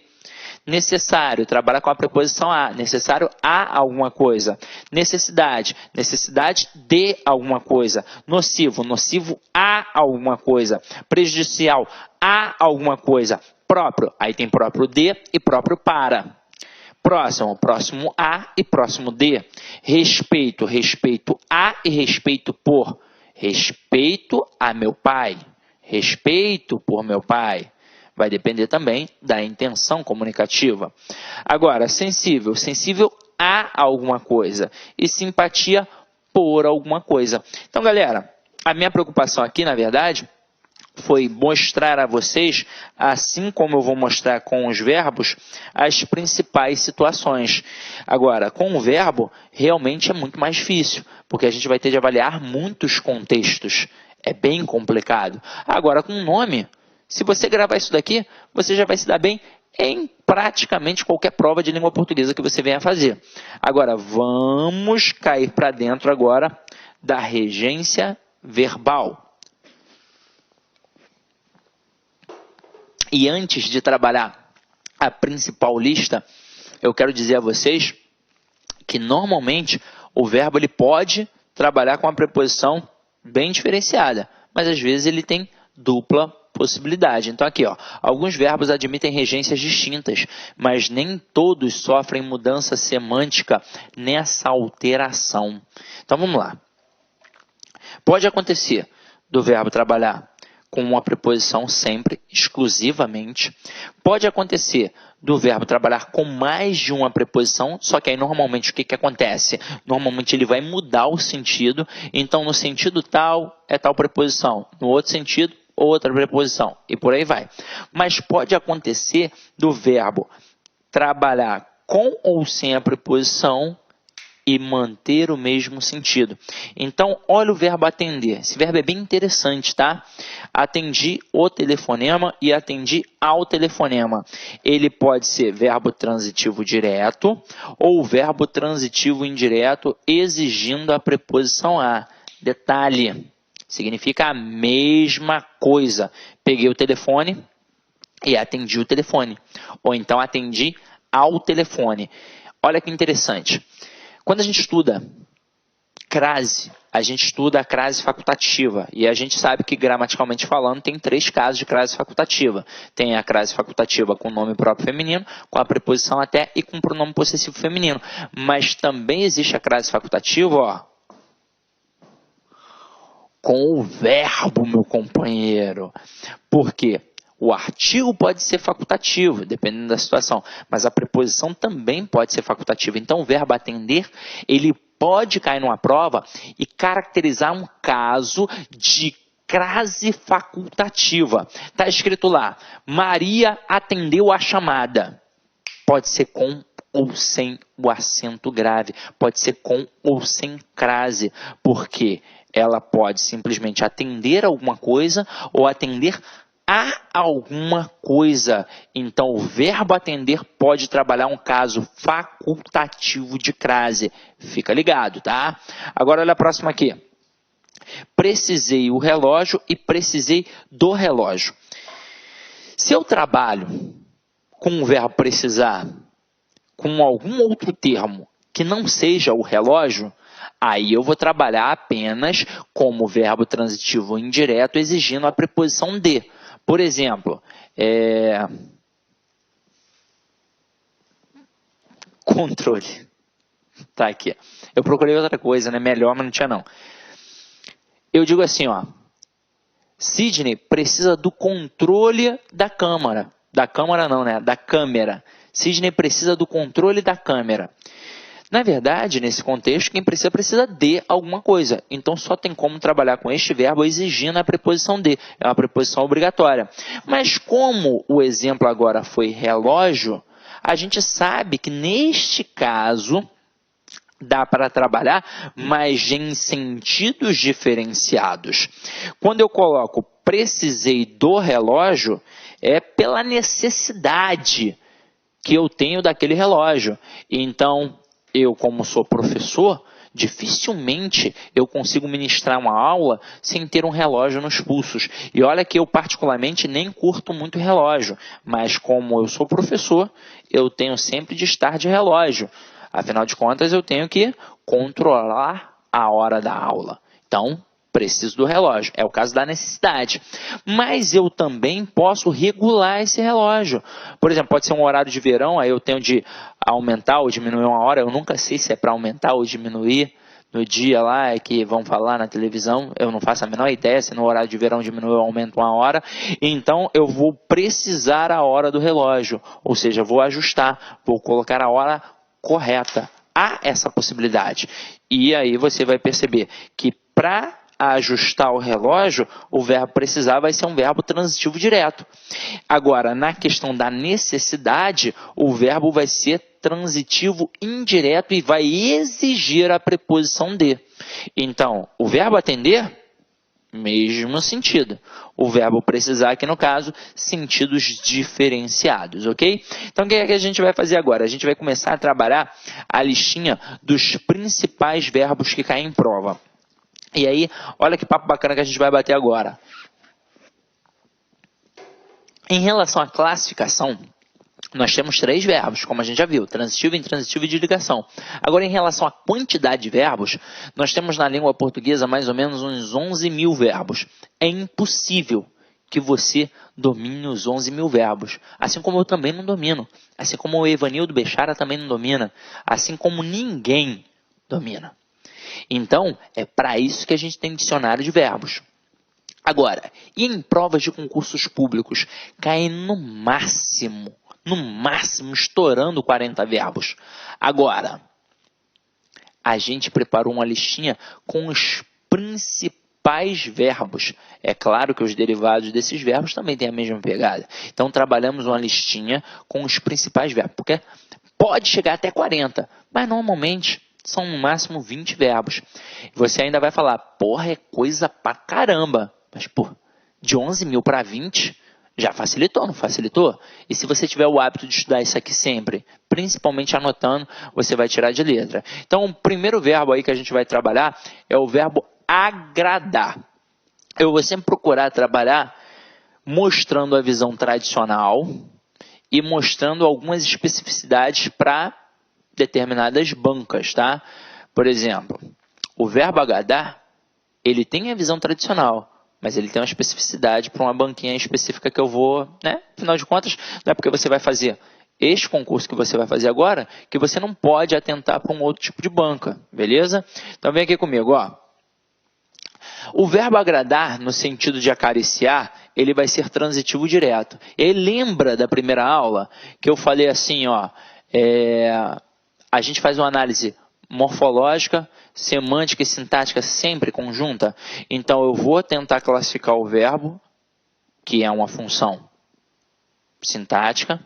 Necessário, trabalha com a preposição a. Necessário a alguma coisa. Necessidade, necessidade de alguma coisa. Nocivo, nocivo a alguma coisa. Prejudicial, a alguma coisa. Próprio, aí tem próprio de e próprio para. Próximo, próximo a e próximo de. Respeito, respeito a e respeito por. Respeito a meu pai. Respeito por meu pai. Vai depender também da intenção comunicativa. Agora, sensível. Sensível a alguma coisa. E simpatia por alguma coisa. Então, galera, a minha preocupação aqui, na verdade, foi mostrar a vocês, assim como eu vou mostrar com os verbos, as principais situações. Agora, com o verbo, realmente é muito mais difícil, porque a gente vai ter de avaliar muitos contextos. É bem complicado. Agora, com o nome, se você gravar isso daqui, você já vai se dar bem em praticamente qualquer prova de língua portuguesa que você venha fazer. Agora, vamos cair para dentro agora da regência verbal. E antes de trabalhar a principal lista, eu quero dizer a vocês que normalmente o verbo ele pode trabalhar com a preposição bem diferenciada, mas às vezes ele tem dupla possibilidade. Então aqui, ó, alguns verbos admitem regências distintas, mas nem todos sofrem mudança semântica nessa alteração. Então vamos lá. Pode acontecer do verbo trabalhar com uma preposição sempre, exclusivamente. Pode acontecer do verbo trabalhar com mais de uma preposição, só que aí normalmente o que acontece? Normalmente ele vai mudar o sentido, então no sentido tal é tal preposição, no outro sentido outra preposição e por aí vai. Mas pode acontecer do verbo trabalhar com ou sem a preposição e manter o mesmo sentido. Então, olha o verbo atender. Esse verbo é bem interessante, tá? Atendi o telefonema e atendi ao telefonema. Ele pode ser verbo transitivo direto ou verbo transitivo indireto exigindo a preposição a. Detalhe, significa a mesma coisa. Peguei o telefone e atendi o telefone. Ou então atendi ao telefone. Olha que interessante. Quando a gente estuda crase, a gente estuda a crase facultativa. E a gente sabe que, gramaticalmente falando, tem 3 casos de crase facultativa. Tem a crase facultativa com nome próprio feminino, com a preposição até e com pronome possessivo feminino. Mas também existe a crase facultativa, ó, com o verbo, meu companheiro. Por quê? O artigo pode ser facultativo, dependendo da situação, mas a preposição também pode ser facultativa. Então, o verbo atender, ele pode cair numa prova e caracterizar um caso de crase facultativa. Está escrito lá, Maria atendeu a chamada. Pode ser com ou sem o acento grave, pode ser com ou sem crase, porque ela pode simplesmente atender alguma coisa ou atender a alguma coisa. Então, o verbo atender pode trabalhar um caso facultativo de crase. Fica ligado, tá? Agora, olha a próxima aqui. Precisei o relógio e precisei do relógio. Se eu trabalho com o verbo precisar, com algum outro termo que não seja o relógio, aí eu vou trabalhar apenas como verbo transitivo indireto exigindo a preposição de. Por exemplo, controle. Tá aqui. Eu procurei outra coisa, né? Melhor, mas não tinha não. Eu digo assim, ó. Sidney precisa do controle da câmera. Da câmera não, né? Da câmera. Sidney precisa do controle da câmera. Na verdade, nesse contexto, quem precisa de alguma coisa. Então, só tem como trabalhar com este verbo exigindo a preposição de. É uma preposição obrigatória. Mas como o exemplo agora foi relógio, a gente sabe que neste caso dá para trabalhar, mas em sentidos diferenciados. Quando eu coloco precisei do relógio, é pela necessidade que eu tenho daquele relógio. Então, eu, como sou professor, dificilmente eu consigo ministrar uma aula sem ter um relógio nos pulsos. E olha que eu particularmente nem curto muito relógio, mas como eu sou professor, eu tenho sempre de estar de relógio. Afinal de contas, eu tenho que controlar a hora da aula. Então, preciso do relógio. É o caso da necessidade. Mas eu também posso regular esse relógio. Por exemplo, pode ser um horário de verão, aí eu tenho de aumentar ou diminuir uma hora. Eu nunca sei se é para aumentar ou diminuir. No dia lá é que vão falar na televisão, eu não faço a menor ideia se no horário de verão diminui ou aumenta uma hora. Então, eu vou precisar a hora do relógio. Ou seja, vou ajustar, vou colocar a hora correta. Há essa possibilidade. E aí você vai perceber que para ajustar o relógio, o verbo precisar vai ser um verbo transitivo direto. Agora, na questão da necessidade, o verbo vai ser transitivo indireto e vai exigir a preposição de. Então, o verbo atender, mesmo sentido. O verbo precisar, aqui no caso, sentidos diferenciados, ok? Então, o que é que a gente vai fazer agora? A gente vai começar a trabalhar a listinha dos principais verbos que caem em prova. E aí, olha que papo bacana que a gente vai bater agora. Em relação à classificação, nós temos 3 verbos, como a gente já viu, transitivo, intransitivo e de ligação. Agora, em relação à quantidade de verbos, nós temos na língua portuguesa mais ou menos uns 11 mil verbos. É impossível que você domine os 11 mil verbos, assim como eu também não domino, assim como o Evanildo Bechara também não domina, assim como ninguém domina. Então, é para isso que a gente tem dicionário de verbos. Agora, e em provas de concursos públicos, caem no máximo, estourando 40 verbos. Agora, a gente preparou uma listinha com os principais verbos. É claro que os derivados desses verbos também têm a mesma pegada. Então, trabalhamos uma listinha com os principais verbos, porque pode chegar até 40, mas normalmente são no máximo 20 verbos. Você ainda vai falar, porra, é coisa pra caramba. Mas, pô, de 11 mil para 20, já facilitou, não facilitou? E se você tiver o hábito de estudar isso aqui sempre, principalmente anotando, você vai tirar de letra. Então, o primeiro verbo aí que a gente vai trabalhar é o verbo agradar. Eu vou sempre procurar trabalhar mostrando a visão tradicional e mostrando algumas especificidades para determinadas bancas, tá? Por exemplo, o verbo agradar, ele tem a visão tradicional, mas ele tem uma especificidade para uma banquinha específica que eu vou, né? Afinal de contas, não é porque você vai fazer este concurso que você vai fazer agora, que você não pode atentar para um outro tipo de banca, beleza? Então vem aqui comigo, ó. O verbo agradar, no sentido de acariciar, ele vai ser transitivo direto. E lembra da primeira aula que eu falei assim, ó, a gente faz uma análise morfológica, semântica e sintática sempre conjunta. Então, eu vou tentar classificar o verbo, que é uma função sintática.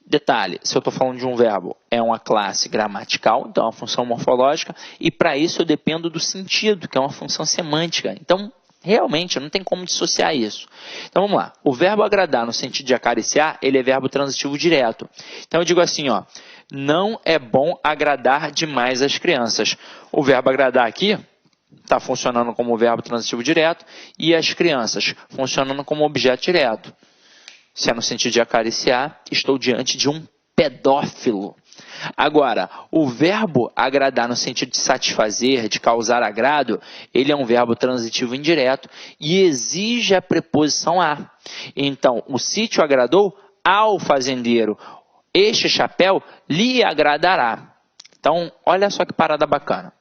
Detalhe, se eu estou falando de um verbo, é uma classe gramatical, então é uma função morfológica, e para isso eu dependo do sentido, que é uma função semântica. Então, realmente, não tem como dissociar isso. Então, vamos lá. O verbo agradar, no sentido de acariciar, ele é verbo transitivo direto. Então, eu digo assim, ó, não é bom agradar demais as crianças. O verbo agradar aqui está funcionando como verbo transitivo direto e as crianças funcionando como objeto direto. Se é no sentido de acariciar, estou diante de um pedófilo. Agora, o verbo agradar no sentido de satisfazer, de causar agrado, ele é um verbo transitivo indireto e exige a preposição a. Então, o sítio agradou ao fazendeiro. Este chapéu lhe agradará. Então, olha só que parada bacana.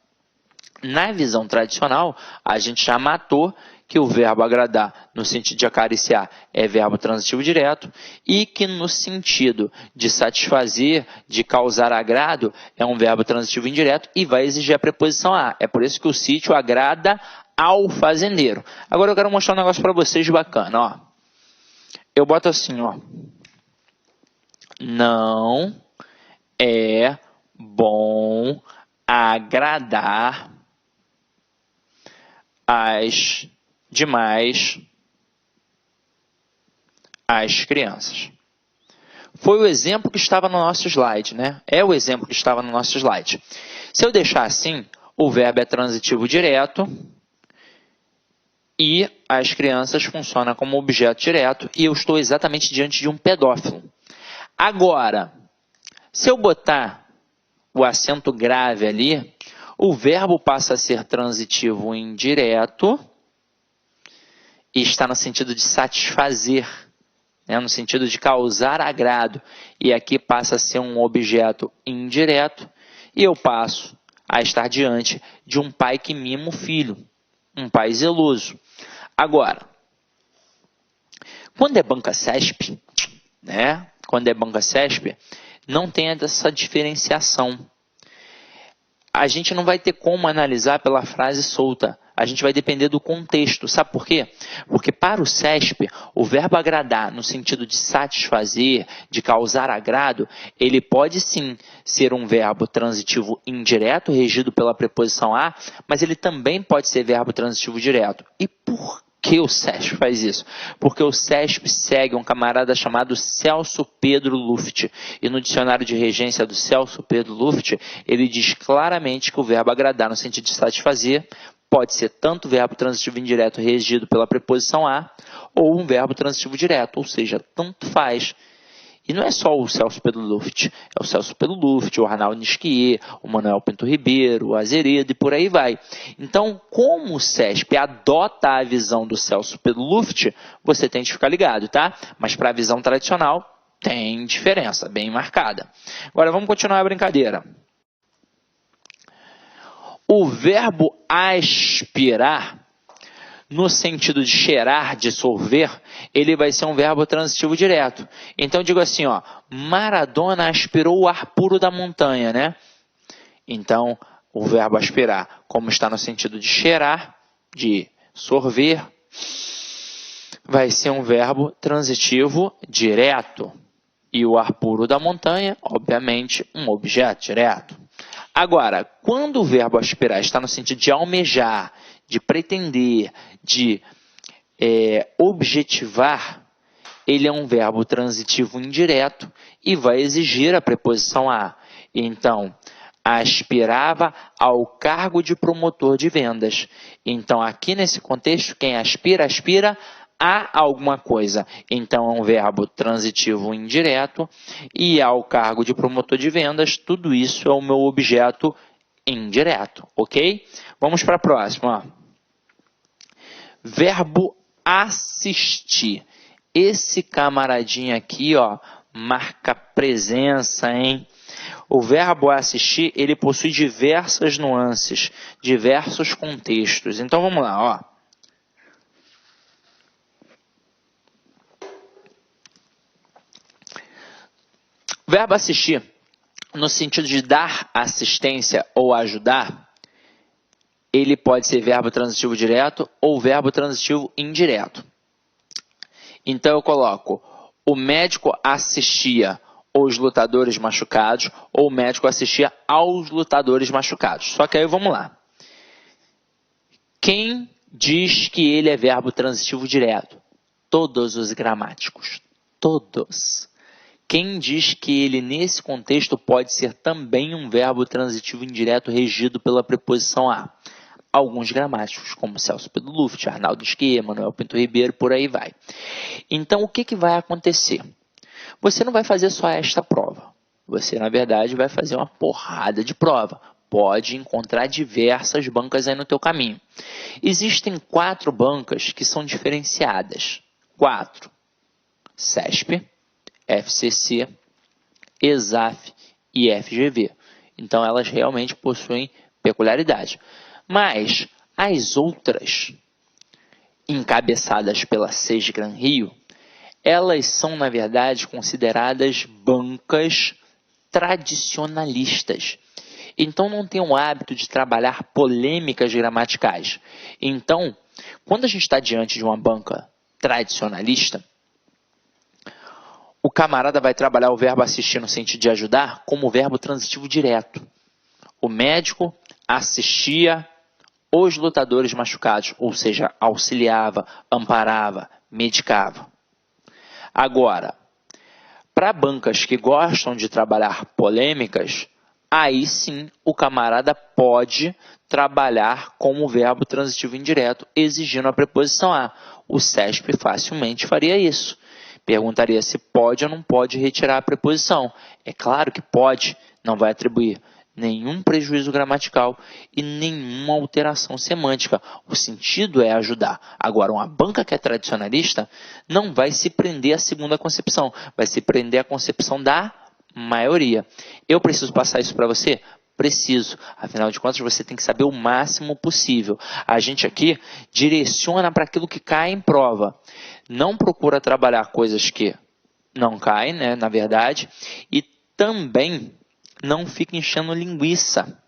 Na visão tradicional, a gente já matou que o verbo agradar, no sentido de acariciar, é verbo transitivo direto e que no sentido de satisfazer, de causar agrado, é um verbo transitivo indireto e vai exigir a preposição a. É por isso que o sítio agrada ao fazendeiro. Agora eu quero mostrar um negócio para vocês bacana. Ó. Eu boto assim, ó. Não é bom agradar as demais as crianças. Foi o exemplo que estava no nosso slide, né? É o exemplo que estava no nosso slide. Se eu deixar assim, o verbo é transitivo direto e as crianças funcionam como objeto direto e eu estou exatamente diante de um pedófilo. Agora, se eu botar o acento grave ali, o verbo passa a ser transitivo indireto e está no sentido de satisfazer, né? No sentido de causar agrado. E aqui passa a ser um objeto indireto e eu passo a estar diante de um pai que mima o filho, um pai zeloso. Agora, quando é banca CESP, né? Quando é banca CESP, não tem essa diferenciação. A gente não vai ter como analisar pela frase solta. A gente vai depender do contexto. Sabe por quê? Porque para o CESP, o verbo agradar, no sentido de satisfazer, de causar agrado, ele pode sim ser um verbo transitivo indireto, regido pela preposição a, mas ele também pode ser verbo transitivo direto. E por que o CESP faz isso? Porque o CESP segue um camarada chamado Celso Pedro Luft. E no dicionário de regência do Celso Pedro Luft, ele diz claramente que o verbo agradar, no sentido de satisfazer, pode ser tanto verbo transitivo indireto regido pela preposição a, ou um verbo transitivo direto, ou seja, tanto faz. E não é só o Celso Pedro Luft, é o Celso Pedro Luft, o Arnaldo Nisquier, o Manuel Pinto Ribeiro, o Azeredo e por aí vai. Então, como o CESP adota a visão do Celso Pedro Luft, você tem que ficar ligado, tá? Mas para a visão tradicional, tem diferença, bem marcada. Agora, vamos continuar a brincadeira. O verbo aspirar, no sentido de cheirar, de sorver, ele vai ser um verbo transitivo direto. Então, eu digo assim, ó, Maradona aspirou o ar puro da montanha, né? Então, o verbo aspirar, como está no sentido de cheirar, de sorver, vai ser um verbo transitivo direto. E o ar puro da montanha, obviamente, um objeto direto. Agora, quando o verbo aspirar está no sentido de almejar, de pretender, de objetivar, ele é um verbo transitivo indireto e vai exigir a preposição a. Então, aspirava ao cargo de promotor de vendas. Então, aqui nesse contexto, quem aspira, aspira a alguma coisa. Então, é um verbo transitivo indireto e ao cargo de promotor de vendas, tudo isso é o meu objeto indireto, ok? Vamos para a próxima. Ó. Verbo assistir. Esse camaradinho aqui, ó, marca presença, hein? O verbo assistir, ele possui diversas nuances, diversos contextos. Então, vamos lá, ó. O verbo assistir, no sentido de dar assistência ou ajudar, ele pode ser verbo transitivo direto ou verbo transitivo indireto. Então eu coloco, o médico assistia os lutadores machucados ou o médico assistia aos lutadores machucados. Só que aí vamos lá. Quem diz que ele é verbo transitivo direto? Todos os gramáticos. Todos. Quem diz que ele, nesse contexto, pode ser também um verbo transitivo indireto regido pela preposição a? Alguns gramáticos, como Celso Pedro Luft, Arnaldo Nisquier, Manuel Pinto Ribeiro, por aí vai. Então, o que vai acontecer? Você não vai fazer só esta prova. Você, na verdade, vai fazer uma porrada de prova. Pode encontrar diversas bancas aí no teu caminho. Existem 4 bancas que são diferenciadas. 4. CESP, FCC, ESAF e FGV. Então, elas realmente possuem peculiaridade. Mas as outras, encabeçadas pela SESGRAN Rio, elas são, na verdade, consideradas bancas tradicionalistas. Então, não tem o hábito de trabalhar polêmicas gramaticais. Então, quando a gente está diante de uma banca tradicionalista, o camarada vai trabalhar o verbo assistir no sentido de ajudar como verbo transitivo direto. O médico assistia os lutadores machucados, ou seja, auxiliava, amparava, medicava. Agora, para bancas que gostam de trabalhar polêmicas, aí sim o camarada pode trabalhar como verbo transitivo indireto, exigindo a preposição a. O CESP facilmente faria isso. Perguntaria se pode ou não pode retirar a preposição. É claro que pode, não vai atribuir nenhum prejuízo gramatical e nenhuma alteração semântica. O sentido é ajudar. Agora, uma banca que é tradicionalista não vai se prender à segunda concepção, vai se prender à concepção da maioria. Eu preciso passar isso para você? Preciso. Afinal de contas, você tem que saber o máximo possível. A gente aqui direciona para aquilo que cai em prova. Não procura trabalhar coisas que não caem, né, na verdade, e também não fica enchendo linguiça.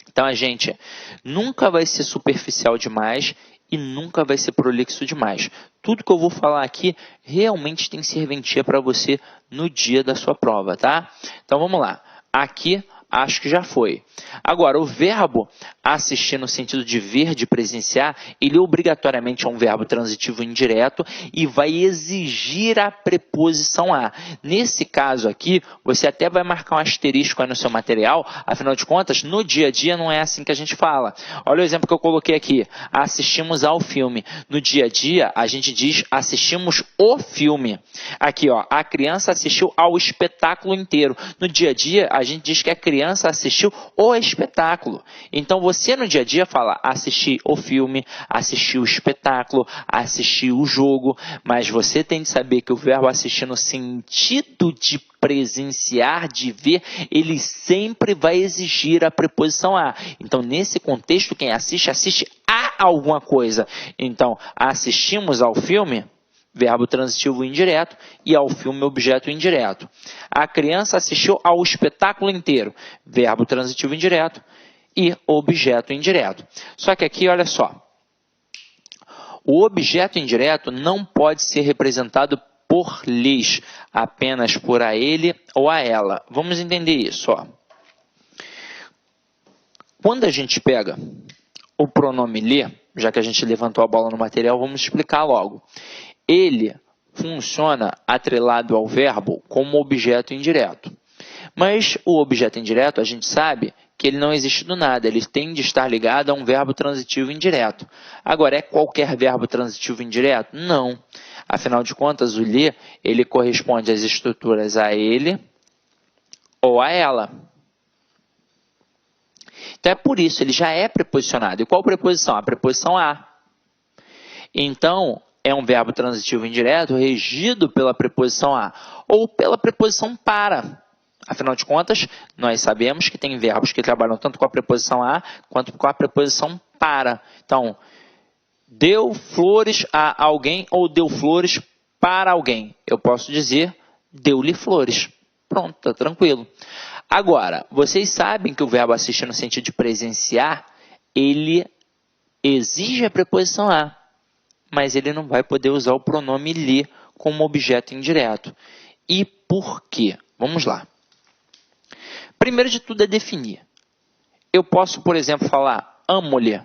Então, a gente nunca vai ser superficial demais e nunca vai ser prolixo demais. Tudo que eu vou falar aqui realmente tem serventia para você no dia da sua prova, tá? Então, vamos lá. Aqui, acho que já foi. Agora, o verbo assistir no sentido de ver, de presenciar, ele obrigatoriamente é um verbo transitivo indireto e vai exigir a preposição a. Nesse caso aqui, você até vai marcar um asterisco aí no seu material, afinal de contas, no dia a dia não é assim que a gente fala. Olha o exemplo que eu coloquei aqui. Assistimos ao filme. No dia a dia, a gente diz assistimos o filme. Aqui, ó, a criança assistiu ao espetáculo inteiro. No dia a dia, a gente diz que a criança assistiu o espetáculo. Então, você no dia a dia fala assistir o filme, assistir o espetáculo, assistir o jogo, mas você tem de saber que o verbo assistir no sentido de presenciar, de ver, ele sempre vai exigir a preposição a. Então, nesse contexto, quem assiste, assiste a alguma coisa. Então, assistimos ao filme, verbo transitivo indireto, e ao filme objeto indireto. A criança assistiu ao espetáculo inteiro, verbo transitivo indireto e objeto indireto. Só que aqui, olha só, o objeto indireto não pode ser representado por lhes, apenas por a ele ou a ela. Vamos entender isso, ó. Quando a gente pega o pronome lhe, já que a gente levantou a bola no material, vamos explicar logo. Ele funciona atrelado ao verbo como objeto indireto. Mas o objeto indireto, a gente sabe que ele não existe do nada, ele tem de estar ligado a um verbo transitivo indireto. Agora, é qualquer verbo transitivo indireto? Não. Afinal de contas, o lhe, ele corresponde às estruturas a ele ou a ela. Então, é por isso, ele já é preposicionado. E qual preposição? A preposição a. Então, é um verbo transitivo indireto regido pela preposição a ou pela preposição para. Afinal de contas, nós sabemos que tem verbos que trabalham tanto com a preposição a quanto com a preposição para. Então, deu flores a alguém ou deu flores para alguém. Eu posso dizer, deu-lhe flores. Pronto, tá tranquilo. Agora, vocês sabem que o verbo assistir no sentido de presenciar, ele exige a preposição a, mas ele não vai poder usar o pronome lhe como objeto indireto. E por quê? Vamos lá. Primeiro de tudo é definir. Eu posso, por exemplo, falar amo-lhe.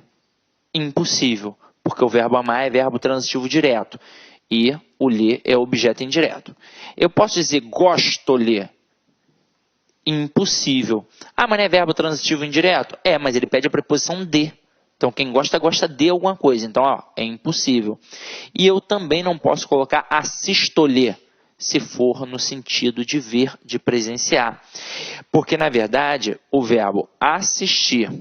Impossível, porque o verbo amar é verbo transitivo direto e o lhe é objeto indireto. Eu posso dizer gosto-lhe. Impossível. Ah, mas não é verbo transitivo indireto? É, mas ele pede a preposição de. Então, quem gosta, gosta de alguma coisa. Então, ó, é impossível. E eu também não posso colocar assisto-lhe. se for no sentido de ver, de presenciar. Porque, na verdade, o verbo assistir,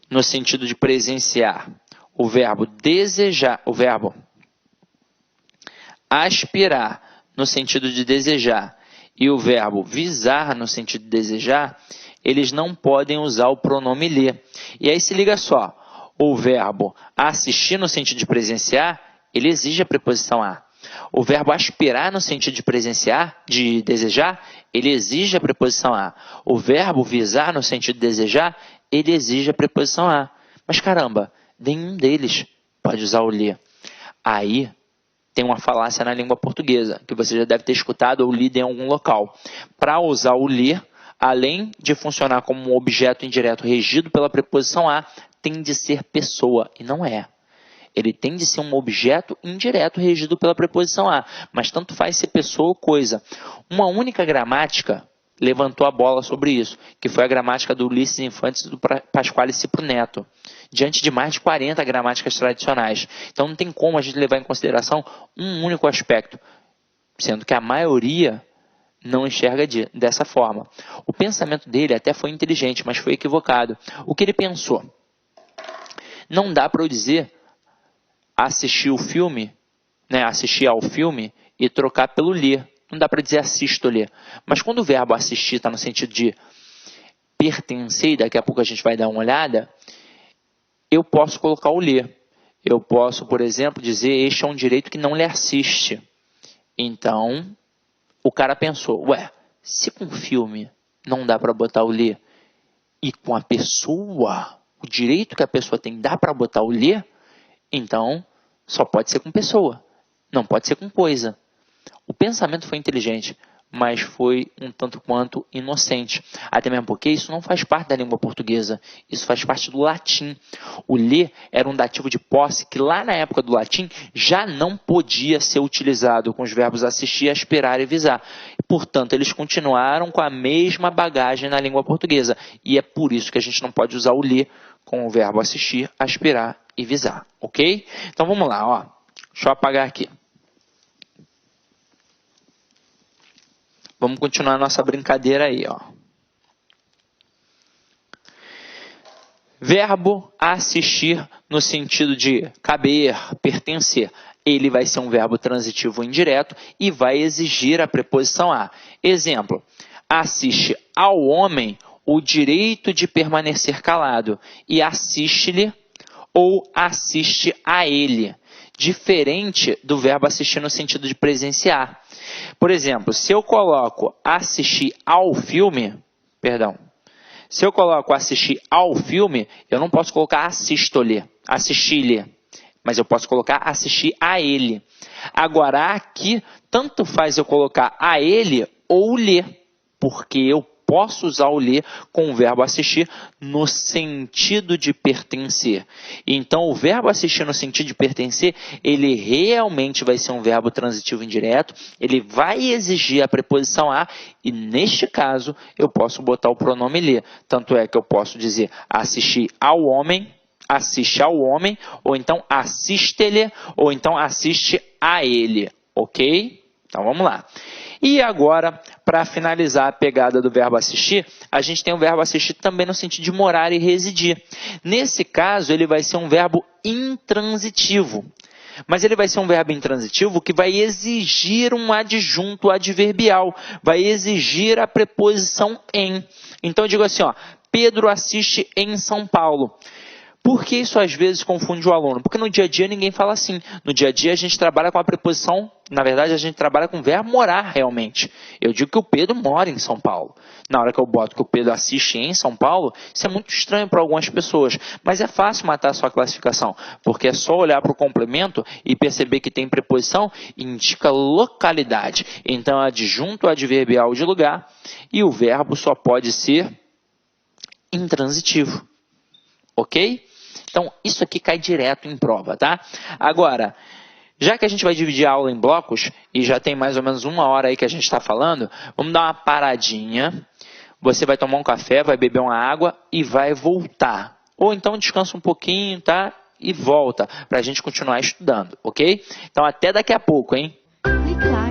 no sentido de presenciar, o verbo desejar, o verbo aspirar, no sentido de desejar, e o verbo visar, no sentido de desejar, eles não podem usar o pronome ler. E aí se liga só, o verbo assistir, no sentido de presenciar, ele exige a preposição a. O verbo aspirar, no sentido de presenciar, de desejar, ele exige a preposição a. O verbo visar, no sentido de desejar, ele exige a preposição a. Mas caramba, nenhum deles pode usar o ler. Aí tem uma falácia na língua portuguesa, que você já deve ter escutado ou lido em algum local. Para usar o ler, além de funcionar como um objeto indireto regido pela preposição a, tem de ser pessoa, e não é. Ele tem de ser um objeto indireto regido pela preposição a, mas tanto faz ser pessoa ou coisa. Uma única gramática levantou a bola sobre isso, que foi a gramática do Ulisses Infantes e do Pasquale Cipro Neto, diante de mais de 40 gramáticas tradicionais. Então não tem como a gente levar em consideração um único aspecto, sendo que a maioria não enxerga dessa forma. O pensamento dele até foi inteligente, mas foi equivocado. O que ele pensou? Não dá para eu dizer assistir o filme, né, assistir ao filme e trocar pelo ler. Não dá para dizer assisto ou ler. Mas quando o verbo assistir está no sentido de pertencer, e daqui a pouco a gente vai dar uma olhada, eu posso colocar o ler. Eu posso, por exemplo, dizer este é um direito que não lhe assiste. Então, o cara pensou, ué, se com o filme não dá para botar o ler e com a pessoa, o direito que a pessoa tem dá para botar o ler, então só pode ser com pessoa, não pode ser com coisa. O pensamento foi inteligente, mas foi um tanto quanto inocente. Até mesmo porque isso não faz parte da língua portuguesa, isso faz parte do latim. O ler era um dativo de posse que lá na época do latim já não podia ser utilizado com os verbos assistir, aspirar e visar. Portanto, eles continuaram com a mesma bagagem na língua portuguesa. E é por isso que a gente não pode usar o ler com o verbo assistir, aspirar e visar. Ok? Então vamos lá, ó. Deixa eu apagar aqui. Vamos continuar a nossa brincadeira aí, ó. Verbo assistir no sentido de caber, pertencer. Ele vai ser um verbo transitivo indireto e vai exigir a preposição a. Exemplo, assiste ao homem o direito de permanecer calado e assiste-lhe ou assiste a ele. Diferente do verbo assistir no sentido de presenciar. Por exemplo, se eu coloco assistir ao filme, se eu coloco assistir ao filme, eu não posso colocar assisto-lhe, assistir-lhe, mas eu posso colocar assistir a ele. Agora aqui, tanto faz eu colocar a ele ou ler, porque eu posso usar o ler com o verbo assistir no sentido de pertencer. Então, o verbo assistir no sentido de pertencer, ele realmente vai ser um verbo transitivo indireto, ele vai exigir a preposição a, e neste caso, eu posso botar o pronome ler. Tanto é que eu posso dizer assistir ao homem, assiste ao homem, ou então assiste-lhe, ou então assiste a ele. Ok? Então, vamos lá. E agora, para finalizar a pegada do verbo assistir, a gente tem o verbo assistir também no sentido de morar e residir. Nesse caso, ele vai ser um verbo intransitivo. Mas ele vai ser um verbo intransitivo que vai exigir um adjunto adverbial, vai exigir a preposição em. Então, eu digo assim, ó, Pedro assiste em São Paulo. Por que isso às vezes confunde o aluno? Porque no dia a dia ninguém fala assim. No dia a dia a gente trabalha com a preposição, na verdade a gente trabalha com o verbo morar realmente. Eu digo que o Pedro mora em São Paulo. Na hora que eu boto que o Pedro assiste em São Paulo, isso é muito estranho para algumas pessoas. Mas é fácil matar a sua classificação, porque é só olhar para o complemento e perceber que tem preposição e indica localidade. Então adjunto adverbial de lugar e o verbo só pode ser intransitivo. Ok? Então, isso aqui cai direto em prova, tá? Agora, já que a gente vai dividir a aula em blocos, e já tem mais ou menos 1 hora aí que a gente está falando, vamos dar uma paradinha. Você vai tomar um café, vai beber uma água e vai voltar. Ou então descansa um pouquinho, tá? e volta para a gente continuar estudando, ok? Então até daqui a pouco, hein? Clicar